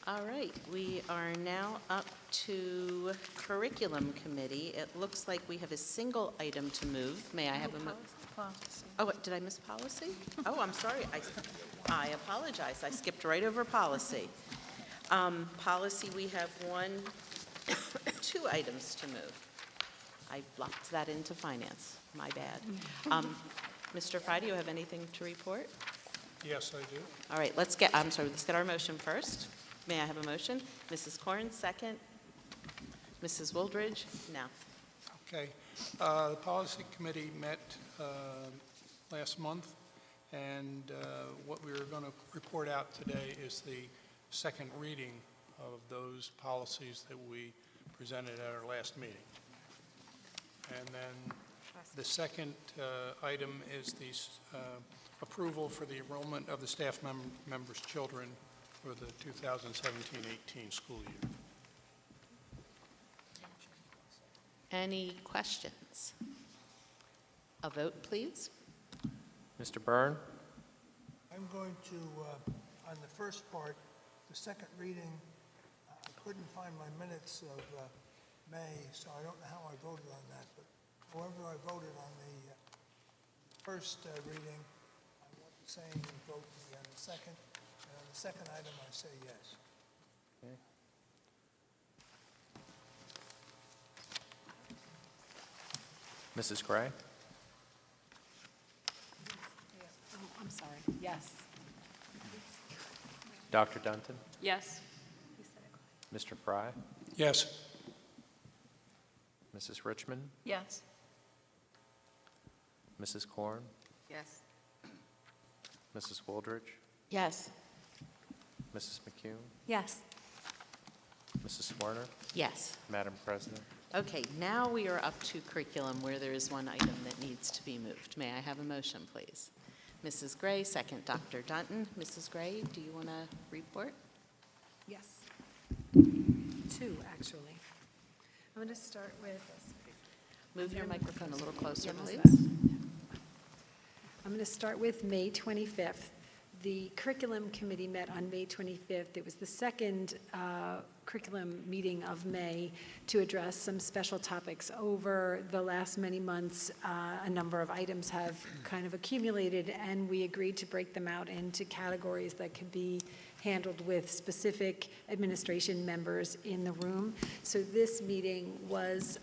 All right, we are now up to Curriculum Committee. It looks like we have a single item to move. May I have a Oh, what, did I miss policy? Oh, I'm sorry. I apologize. I skipped right over policy. Policy, we have 2 items to move. I blocked that into finance. My bad. Mr. Fry, do you have anything to report? Yes, I do. All right, let's get our motion first. May I have a motion? Mrs. Corn, second. Mrs. Wooldridge? No. Okay. The Policy Committee met last month, and what we were going to report out today is the second reading of those policies that we presented at our last meeting. And then the second item is the approval for the enrollment of the staff members' children for the 2017-18 school year. Any questions? A vote, please. Mr. Byrne? I'm going to, on the first part, the second reading, I couldn't find my minutes of May, so I don't know how I voted on that, but however I voted on the first reading, I want the same vote on the second, and on the second item, I say yes. Okay. Mrs. Gray? I'm sorry, yes. Dr. Dunton? Yes. Mr. Fry? Yes. Mrs. Richmond? Yes. Mrs. Corn? Yes. Mrs. Wooldridge? Yes. Mrs. McCune? Yes. Mrs. Swerner? Yes. Madam President? Okay, now we are up to curriculum where there is one item that needs to be moved. May I have a motion, please? Mrs. Gray, second Dr. Dunton. Mrs. Gray, do you want to report? Yes. Two, actually. I'm going to start with... Move your microphone a little closer, Yeah, how's please. that? I'm going to start with May 25th. The Curriculum Committee met on May 25th. It was the second curriculum meeting of May to address some special topics. Over the last many months, a number of items have kind of accumulated, and we agreed to break them out into categories that could be handled with specific administration members in the room. So this meeting was,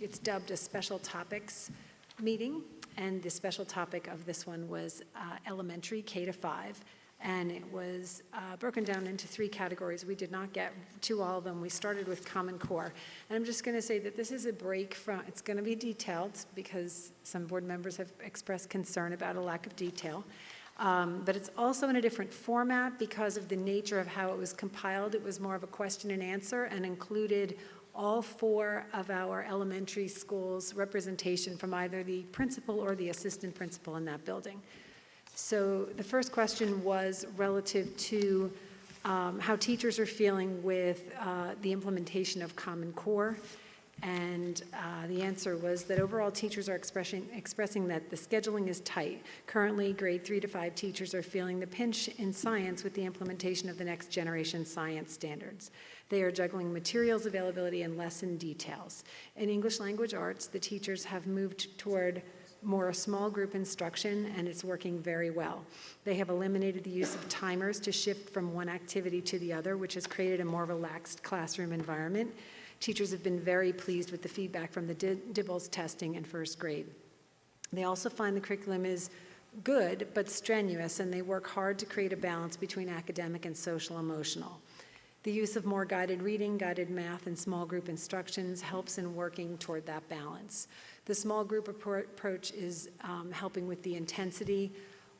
it's dubbed a special topics meeting. And the special topic of this one was elementary, K to 5. And it was broken down into 3 categories. We did not get to all of them. We started with Common Core. And I'm just going to say that this is a break from, it's going to be detailed because some board members have expressed concern about a lack of detail. But it's also in a different format because of the nature of how it was compiled. It was more of a question and answer and included all 4 of our elementary schools' representation from either the principal or the assistant principal in that building. So the first question was relative to how teachers are feeling with the implementation of Common Core. And the answer was that overall teachers are expressing that the scheduling is tight. Currently, grade 3 to 5 teachers are feeling the pinch in science with the implementation of the next generation science standards. They are juggling materials availability and lesson details. In English language arts, the teachers have moved toward more small group instruction, and it's working very well. They have eliminated the use of timers to shift from one activity to the other, which has created a more relaxed classroom environment. Teachers have been very pleased with the feedback from the DIBELS testing in first grade. They also find the curriculum is good but strenuous, and they work hard to create a balance between academic and social emotional. The use of more guided reading, guided math, and small group instructions helps in working toward that balance. The small group approach is helping with the intensity.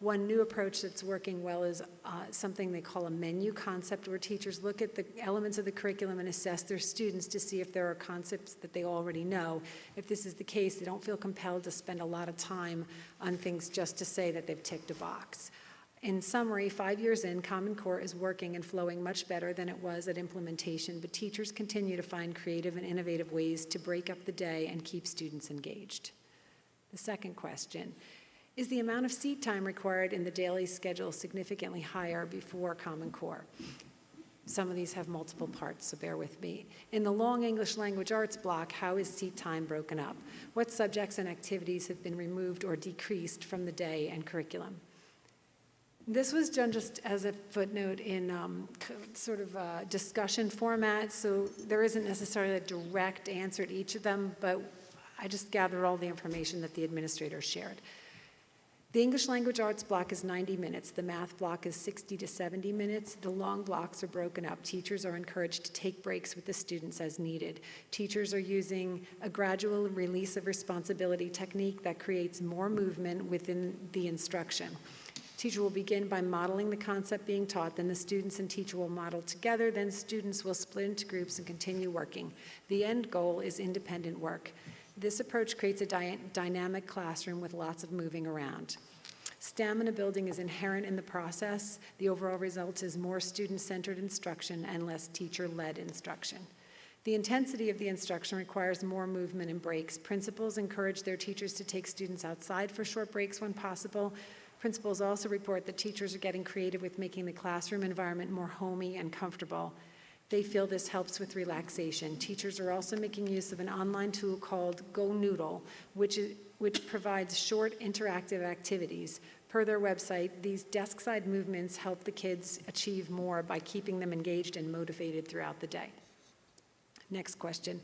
One new approach that's working well is something they call a menu concept, where teachers look at the elements of the curriculum and assess their students to see if there are concepts that they already know. If this is the case, they don't feel compelled to spend a lot of time on things just to say that they've ticked a box. In summary, 5 years in, Common Core is working and flowing much better than it was at implementation, but teachers continue to find creative and innovative ways to break up the day and keep students engaged. The second question, is the amount of seat time required in the daily schedule significantly higher before Common Core? Some of these have multiple parts, so bear with me. In the long English language arts block, how is seat time broken up? What subjects and activities have been removed or decreased from the day and curriculum? This was done just as a footnote in sort of a discussion format, so there isn't necessarily a direct answer to each of them, but I just gathered all the information that the administrator shared. The English language arts block is 90 minutes. The math block is 60 to 70 minutes. The long blocks are broken up. Teachers are encouraged to take breaks with the students as needed. Teachers are using a gradual release of responsibility technique that creates more movement within the instruction. Teacher will begin by modeling the concept being taught, then the students and teacher will model together, then students will split into groups and continue working. The end goal is independent work. This approach creates a dynamic classroom with lots of moving around. Stamina building is inherent in the process. The overall result is more student-centered instruction and less teacher-led instruction. The intensity of the instruction requires more movement and breaks. Principals encourage their teachers to take students outside for short breaks when possible. Principals also report that teachers are getting creative with making the classroom environment more homey and comfortable. They feel this helps with relaxation. Teachers are also making use of an online tool called Go Noodle, which provides short interactive activities. Per their website, these desk-side movements help the kids achieve more by keeping them engaged and motivated throughout the day. Next question.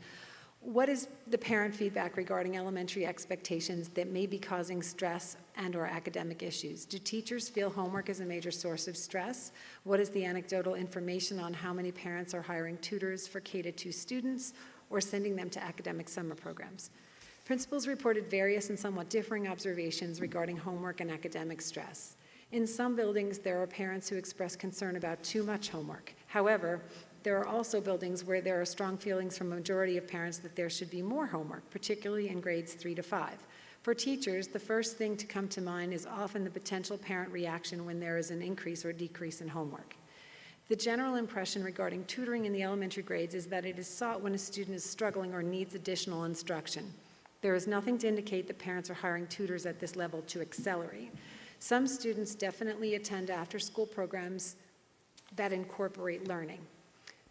What is the parent feedback regarding elementary expectations that may be causing stress and/or academic issues? Do teachers feel homework is a major source of stress? What is the anecdotal information on how many parents are hiring tutors for K-2 students or sending them to academic summer programs? Principals reported various and somewhat differing observations regarding homework and academic stress. In some buildings, there are parents who express concern about too much homework. However, there are also buildings where there are strong feelings from a majority of parents that there should be more homework, particularly in grades 3 to 5. For teachers, the first thing to come to mind is often the potential parent reaction when there is an increase or decrease in homework. The general impression regarding tutoring in the elementary grades is that it is sought when a student is struggling or needs additional instruction. There is nothing to indicate that parents are hiring tutors at this level to accelerate. Some students definitely attend after-school programs that incorporate learning.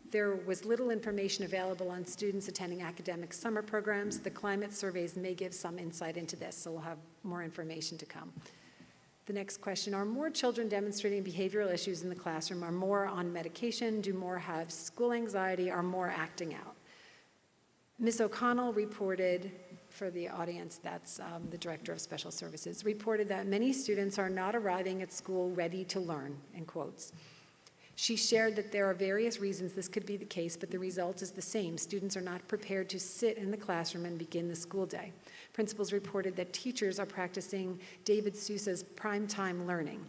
There was little information available on students attending academic summer programs. The climate surveys may give some insight into this, so we'll have more information to come. The next question, are more children demonstrating behavioral issues in the classroom? Are more on medication? Do more have school anxiety? Are more acting out? Ms. O'Connell reported, for the audience, that's the Director of Special Services, reported that many students are not arriving at school ready to learn, in quotes. She shared that there are various reasons this could be the case, but the result is the same. Students are not prepared to sit in the classroom and begin the school day. Principals reported that teachers are practicing David Sousa's prime time learning.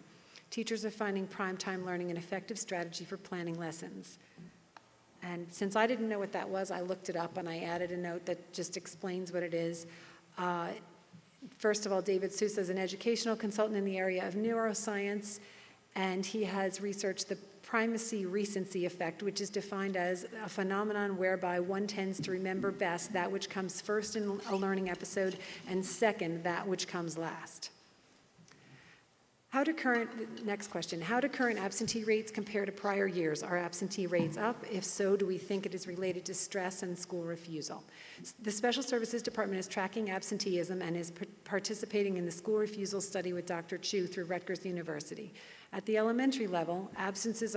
Teachers are finding prime time learning an effective strategy for planning lessons. And since I didn't know what that was, I looked it up and I added a note that just explains what it is. First of all, David Sousa is an educational consultant in the area of neuroscience, and he has researched the primacy recency effect, which is defined as a phenomenon whereby one tends to remember best that which comes first in a learning episode and second that which comes last. Next question, how do current absentee rates compare to prior years? Are absentee rates up? If so, do we think it is related to stress and school refusal? The Special Services Department is tracking absenteeism and is participating in the school refusal study with Dr. Chu through Rutgers University. At the elementary level, absences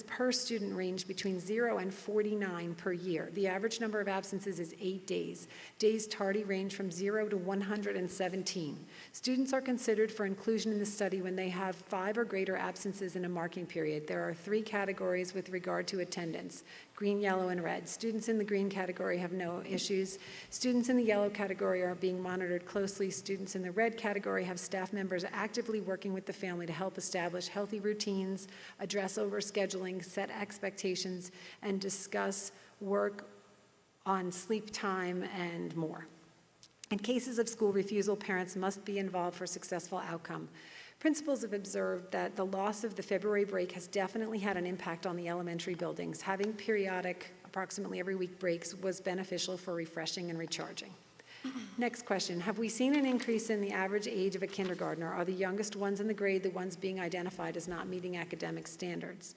per student range between 0 and 49 per year. The average number of absences is 8 days. Days tardy range from 0 to 117. Students are considered for inclusion in the study when they have 5 or greater absences in a marking period. There are 3 categories with regard to attendance: green, yellow, and red. Students in the green category have no issues. Students in the yellow category are being monitored closely. Students in the red category have staff members actively working with the family to help establish healthy routines, address overscheduling, set expectations, and discuss work on sleep time and more. In cases of school refusal, parents must be involved for successful outcome. Principals have observed that the loss of the February break has definitely had an impact on the elementary buildings. Having periodic, approximately every week breaks was beneficial for refreshing and recharging. Next question, have we seen an increase in the average age of a kindergartner? Are the youngest ones in the grade the ones being identified as not meeting academic standards?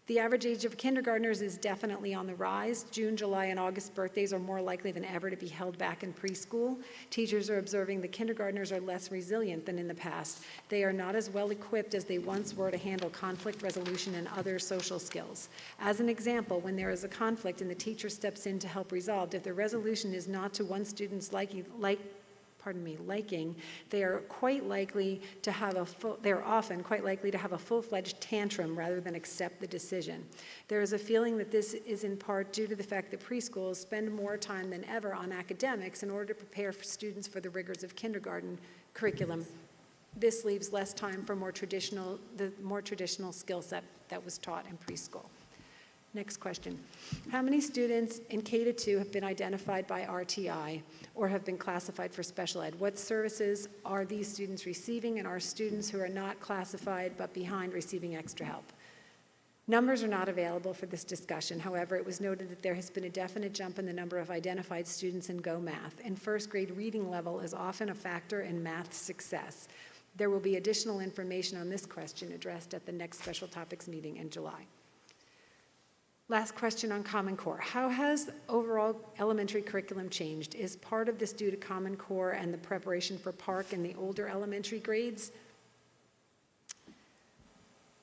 The average age of kindergartners is definitely on the rise. June, July, and August birthdays are more likely than ever to be held back in preschool. Teachers are observing the kindergartners are less resilient than in the past. They are not as well equipped as they once were to handle conflict resolution and other social skills. As an example, when there is a conflict and the teacher steps in to help resolve, if the resolution is not to one student's liking, they are quite likely to have they're often quite likely to have a full-fledged tantrum rather than accept the decision. There is a feeling that this is in part due to the fact that preschools spend more time than ever on academics in order to prepare for students for the rigors of kindergarten curriculum. This leaves less time for the more traditional skill set that was taught in preschool. Next question. How many students in K-2 have been identified by RTI or have been classified for special ed? What services are these students receiving, and are students who are not classified but behind receiving extra help? Numbers are not available for this discussion. However, it was noted that there has been a definite jump in the number of identified students in Go Math, and first grade reading level is often a factor in math success. There will be additional information on this question addressed at the next special topics meeting in July. Last question on Common Core. How has overall elementary curriculum changed? Is part of this due to Common Core and the preparation for PARCC in the older elementary grades?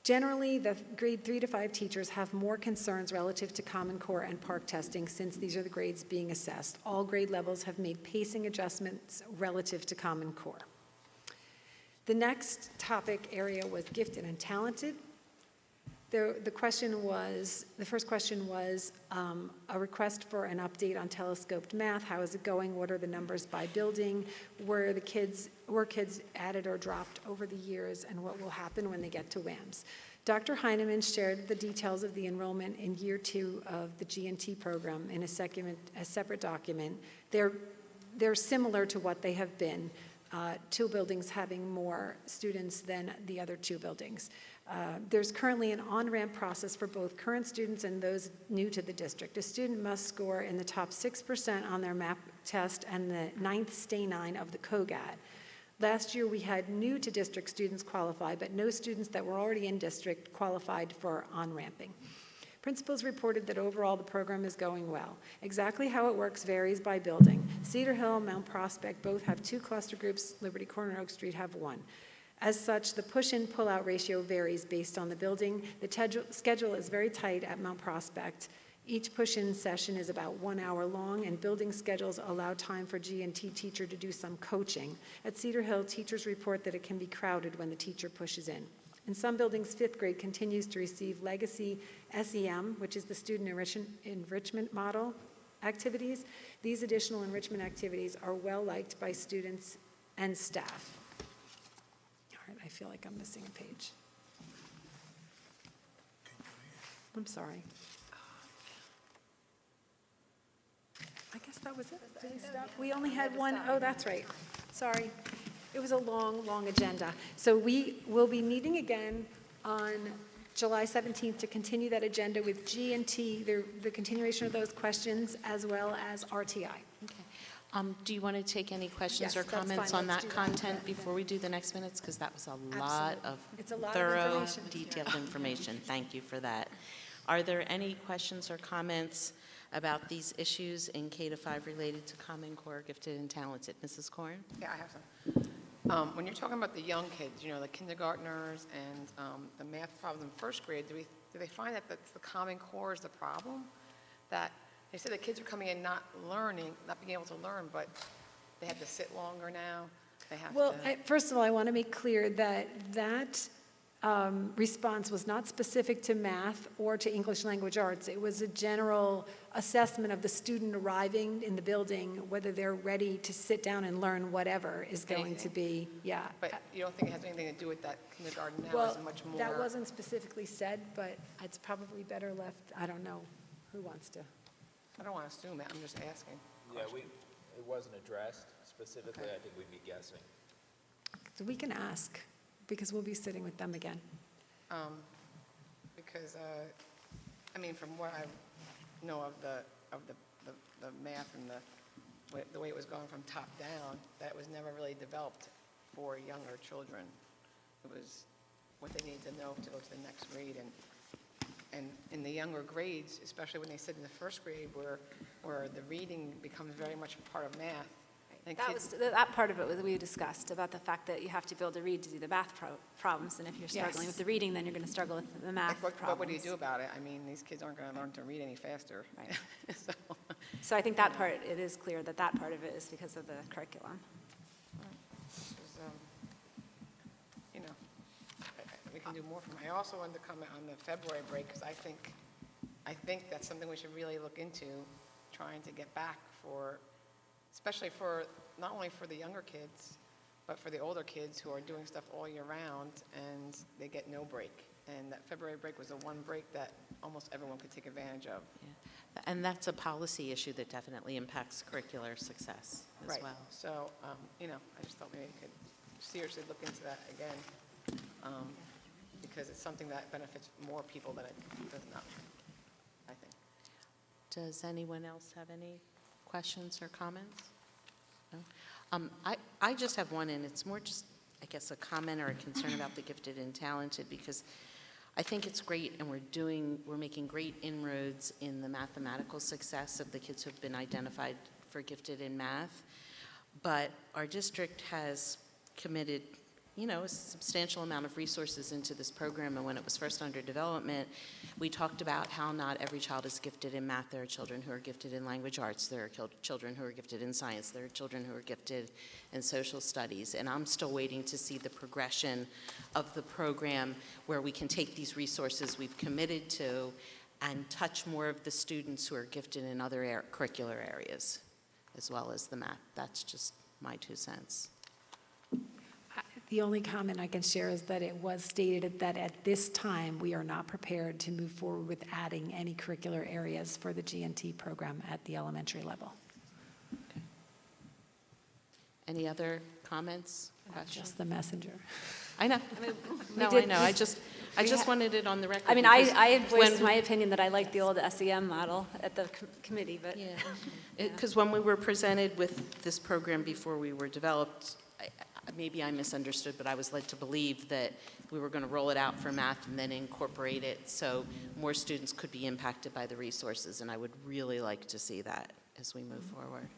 Generally, the grade 3 to 5 teachers have more concerns relative to Common Core and PARCC testing since these are the grades being assessed. All grade levels have made pacing adjustments relative to Common Core. The next topic area was gifted and talented. The first question was a request for an update on telescoped math. How is it going? What are the numbers by building? Were kids added or dropped over the years? And what will happen when they get to WAMS? Dr. Heineman shared the details of the enrollment in year 2 of the G&T program in a separate document. They're similar to what they have been. 2 buildings having more students than the other 2 buildings. There's currently an on-ramp process for both current students and those new to the district. A student must score in the top 6% on their MAP test and the 9th stay 9 of the COGAD. Last year, we had new to district students qualify, but no students that were already in district qualified for on-ramping. Principals reported that overall the program is going well. Exactly how it works varies by building. Cedar Hill, Mount Prospect both have 2 cluster groups. Liberty Corner and Oak Street have 1. As such, the push-in, pull-out ratio varies based on the building. The schedule is very tight at Mount Prospect. Each push-in session is about 1 hour long, and building schedules allow time for G&T teacher to do some coaching. At Cedar Hill, teachers report that it can be crowded when the teacher pushes in. In some buildings, 5th grade continues to receive legacy SEM, which is the student enrichment model activities. These additional enrichment activities are well liked by students and staff. All right, I feel like I'm missing a page. I'm sorry. I guess that was it. Did we stop? We only had one. Oh, that's right. Sorry. It was a long, long agenda. So we will be meeting again on July 17th to continue that agenda with G&T, the continuation of those questions, as well as RTI. Okay. Do you want to take any questions Yes, or that's fine. comments on Let's that do that. content before we do the next minutes? Because that was a lot of It's a lot of thorough, information. detailed information. Thank you for that. Are there any questions or comments about these issues in K-5 related to Common Core, gifted and talented? Mrs. Korn? Yeah, I have some. When you're talking about the young kids, the kindergartners and the math problem in first grade, do they find that that's the Common Core is the problem? That they said the kids are coming in not being able to learn, but they have to sit longer now. They have First of all, I want to make clear that response was not specific to math or to English language arts. It was a general assessment of the student arriving in the building, whether they're ready to sit down and learn whatever is going to be, yeah. But you don't think it has anything to do with that kindergarten now? Well, is much more. that wasn't specifically said, but it's probably better left, I don't know, who wants to? I don't want to assume it. I'm just asking. Yeah, it wasn't addressed specifically. I think we'd be guessing. So we can ask, because we'll be sitting with them again. Because, from what I know of the math and the way it was going from top down, that was never really developed for younger children. It was what they needed to know to go to the next grade. And in the younger grades, especially when they sit in the first grade where the reading becomes very much a part of math. And That part of it was we discussed about the fact that you have to be able to read to do the math problems, and if you're struggling with the reading, then you're going to struggle with the math problems. But what do you do about it? These kids aren't going to learn to read any faster. Right. So I think that part, it is clear that part of it is because of the curriculum. can do more for them. I also wanted to comment on the February break, because I think that's something we should really look into, trying to get back for, especially for, not only for the younger kids, but for the older kids who are doing stuff all year round, and they get no break. And that February break was the one break that almost everyone could take advantage of. Yeah. And that's a policy issue that definitely impacts curricular success as Right. well. So, I just thought maybe we could seriously look into that again, because it's something that benefits more people than it does not, I think. Does anyone else have any questions or comments? No? I just have one, and it's more just, I guess, a comment or a concern about the gifted and talented, because I think it's great, and we're making great inroads in the mathematical success of the kids who have been identified for gifted in math. But our district has committed, a substantial amount of resources into this program. And when it was first under development, we talked about how not every child is gifted in math. There are children who are gifted in language arts. There are children who are gifted in science. There are children who are gifted in social studies. And I'm still waiting to see the progression of the program where we can take these resources we've committed to and touch more of the students who are gifted in other curricular areas, as well as the math. That's just my 2 cents. The only comment I can share is that it was stated that at this time, we are not prepared to move forward with adding any curricular areas for the GNT program at the elementary level. Any other comments, questions? Just the messenger. I know. No, I did know. I just- just wanted it on the record. I mean, because I had voiced when- my opinion that I like the old SEM model at the committee, but. Yeah, because when we were presented with this program before we were developed, maybe I misunderstood, but I was led to believe that we were going to roll it out for math and then incorporate it so more students could be impacted by the resources, and I would really like to see that as we move forward.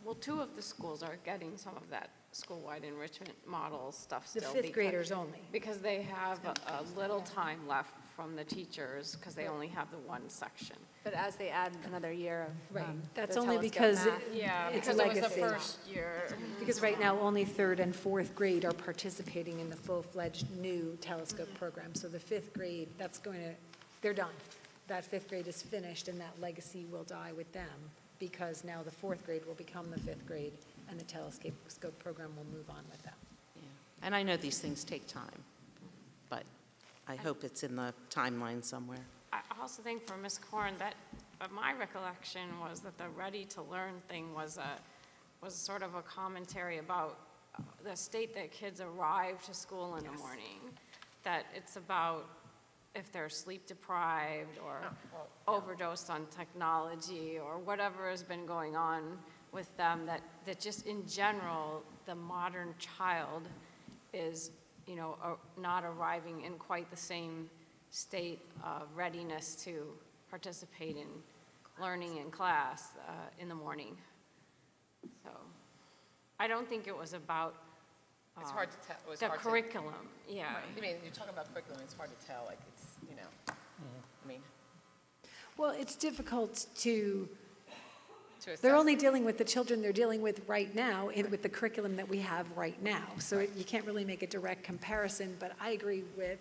Well, 2 of the schools are getting some of that school-wide enrichment model stuff The still. fifth because- graders only. Because they have a little time left from the teachers, because they only have the one section. But as they add another year of. Right. That's the only telescope because math. Yeah, it's because it was the legacy. first year. Because right now, only 3rd and 4th grade are participating in the full-fledged new telescope program. So the 5th grade, they're done. That 5th grade is finished, and that legacy will die with them, because now the 4th grade will become the 5th grade, and the telescope program will move on with them. Yeah. And I know these things take time, but I hope it's in the timeline somewhere. I also think for Ms. Corn, that my recollection was that the Ready to Learn thing was sort of a commentary about the state that kids arrive to school in the morning, that it's about if they're sleep deprived or overdosed on technology or whatever has been going on with them, that just in general, the modern child is, not arriving in quite the same state of readiness to participate in learning in class in the morning. So I don't think it was about It's hard to tell. It was the hard to- curriculum, yeah. I mean, you're talking about curriculum, it's hard to tell, like, it's, I mean, Well, it's difficult to assess. they're only dealing with the children they're dealing with right now, with the curriculum that we have right now. So you can't really make a direct comparison, but I agree with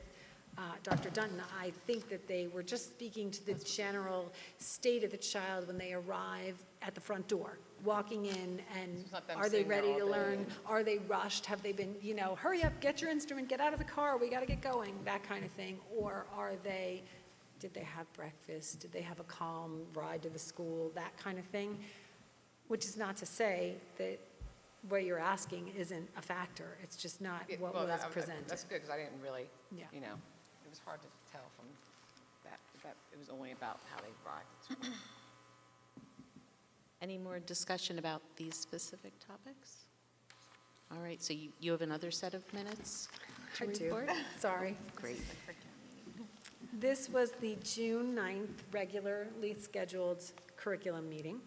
Dr. Dunton. I think that they were just speaking to the general state of the child when they arrive at the front door, walking in, and It's not them are they sitting there ready all to day. learn? Are they rushed? Have they been, hurry up, get your instrument, get out of the car, we got to get going, that kind of thing? Or did they have breakfast? Did they have a calm ride to the school, that kind of thing? Which is not to say that what you're asking isn't a factor. It's just not Yeah, what well, was that- presented. That's good, because I didn't really, Yeah. it was hard to tell from that it was only about how they arrived. Any more discussion about these specific topics? All right, so you have another set of minutes to I do. report? Sorry. Great. This was the June 9th regularly scheduled curriculum meeting.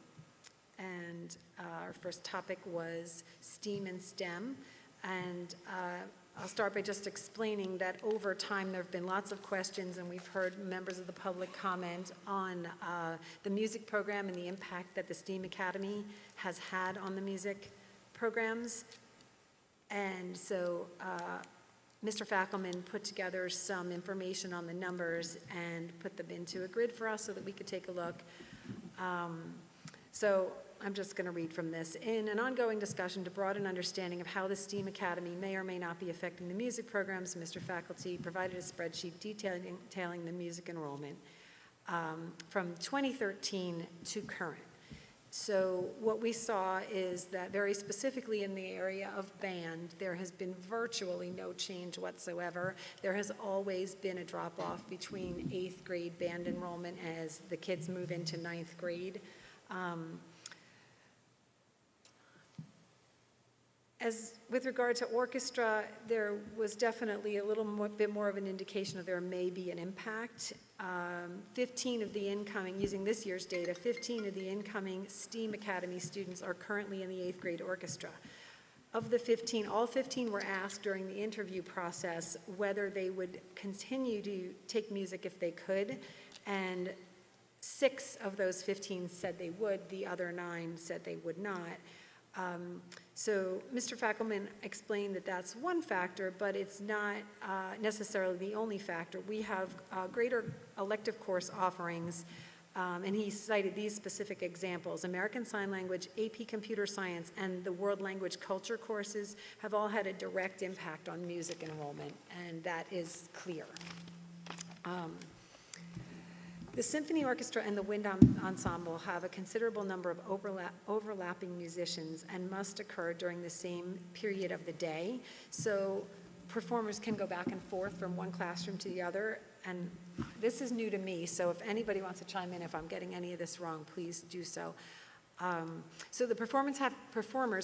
And our first topic was STEAM and STEM. And I'll start by just explaining that over time, there have been lots of questions, and we've heard members of the public comment on the music program and the impact that the STEAM Academy has had on the music programs. And so Mr. Fackelman put together some information on the numbers and put them into a grid for us so that we could take a look. So I'm just going to read from this. In an ongoing discussion to broaden understanding of how the STEAM Academy may or may not be affecting the music programs, Mr. Faculty provided a spreadsheet detailing the music enrollment from 2013 to current. So what we saw is that very specifically in the area of band, there has been virtually no change whatsoever. There has always been a drop-off between 8th grade band enrollment as the kids move into 9th grade. As with regard to orchestra, there was definitely a little bit more of an indication that there may be an impact. 15 of the incoming, using this year's data, 15 of the incoming STEAM Academy students are currently in the 8th grade orchestra. Of the 15, all 15 were asked during the interview process whether they would continue to take music if they could, and 6 of those 15 said they would, the other 9 said they would not. So Mr. Fackelman explained that that's one factor, but it's not necessarily the only factor. We have greater elective course offerings, and he cited these specific examples. American Sign Language, AP Computer Science, and the World Language Culture courses have all had a direct impact on music enrollment, and that is clear. The Symphony Orchestra and the Wind Ensemble have a considerable number of overlapping musicians and must occur during the same period of the day. So performers can go back and forth from one classroom to the other. And this is new to me, so if anybody wants to chime in if I'm getting any of this wrong, please do so. So the performers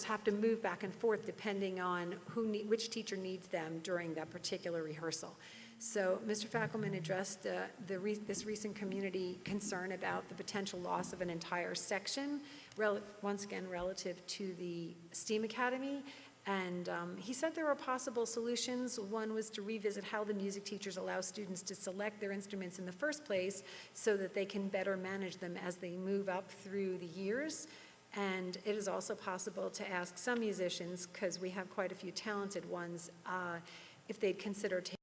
have to move back and forth depending on which teacher needs them during that particular rehearsal. So Mr. Fackelman addressed this recent community concern about the potential loss of an entire section, once again relative to the STEAM Academy. And he said there were possible solutions. One was to revisit how the music teachers allow students to select their instruments in the first place so that they can better manage them as they move up through the years. And it is also possible to ask some musicians, because we have quite a few talented ones, if they'd consider taking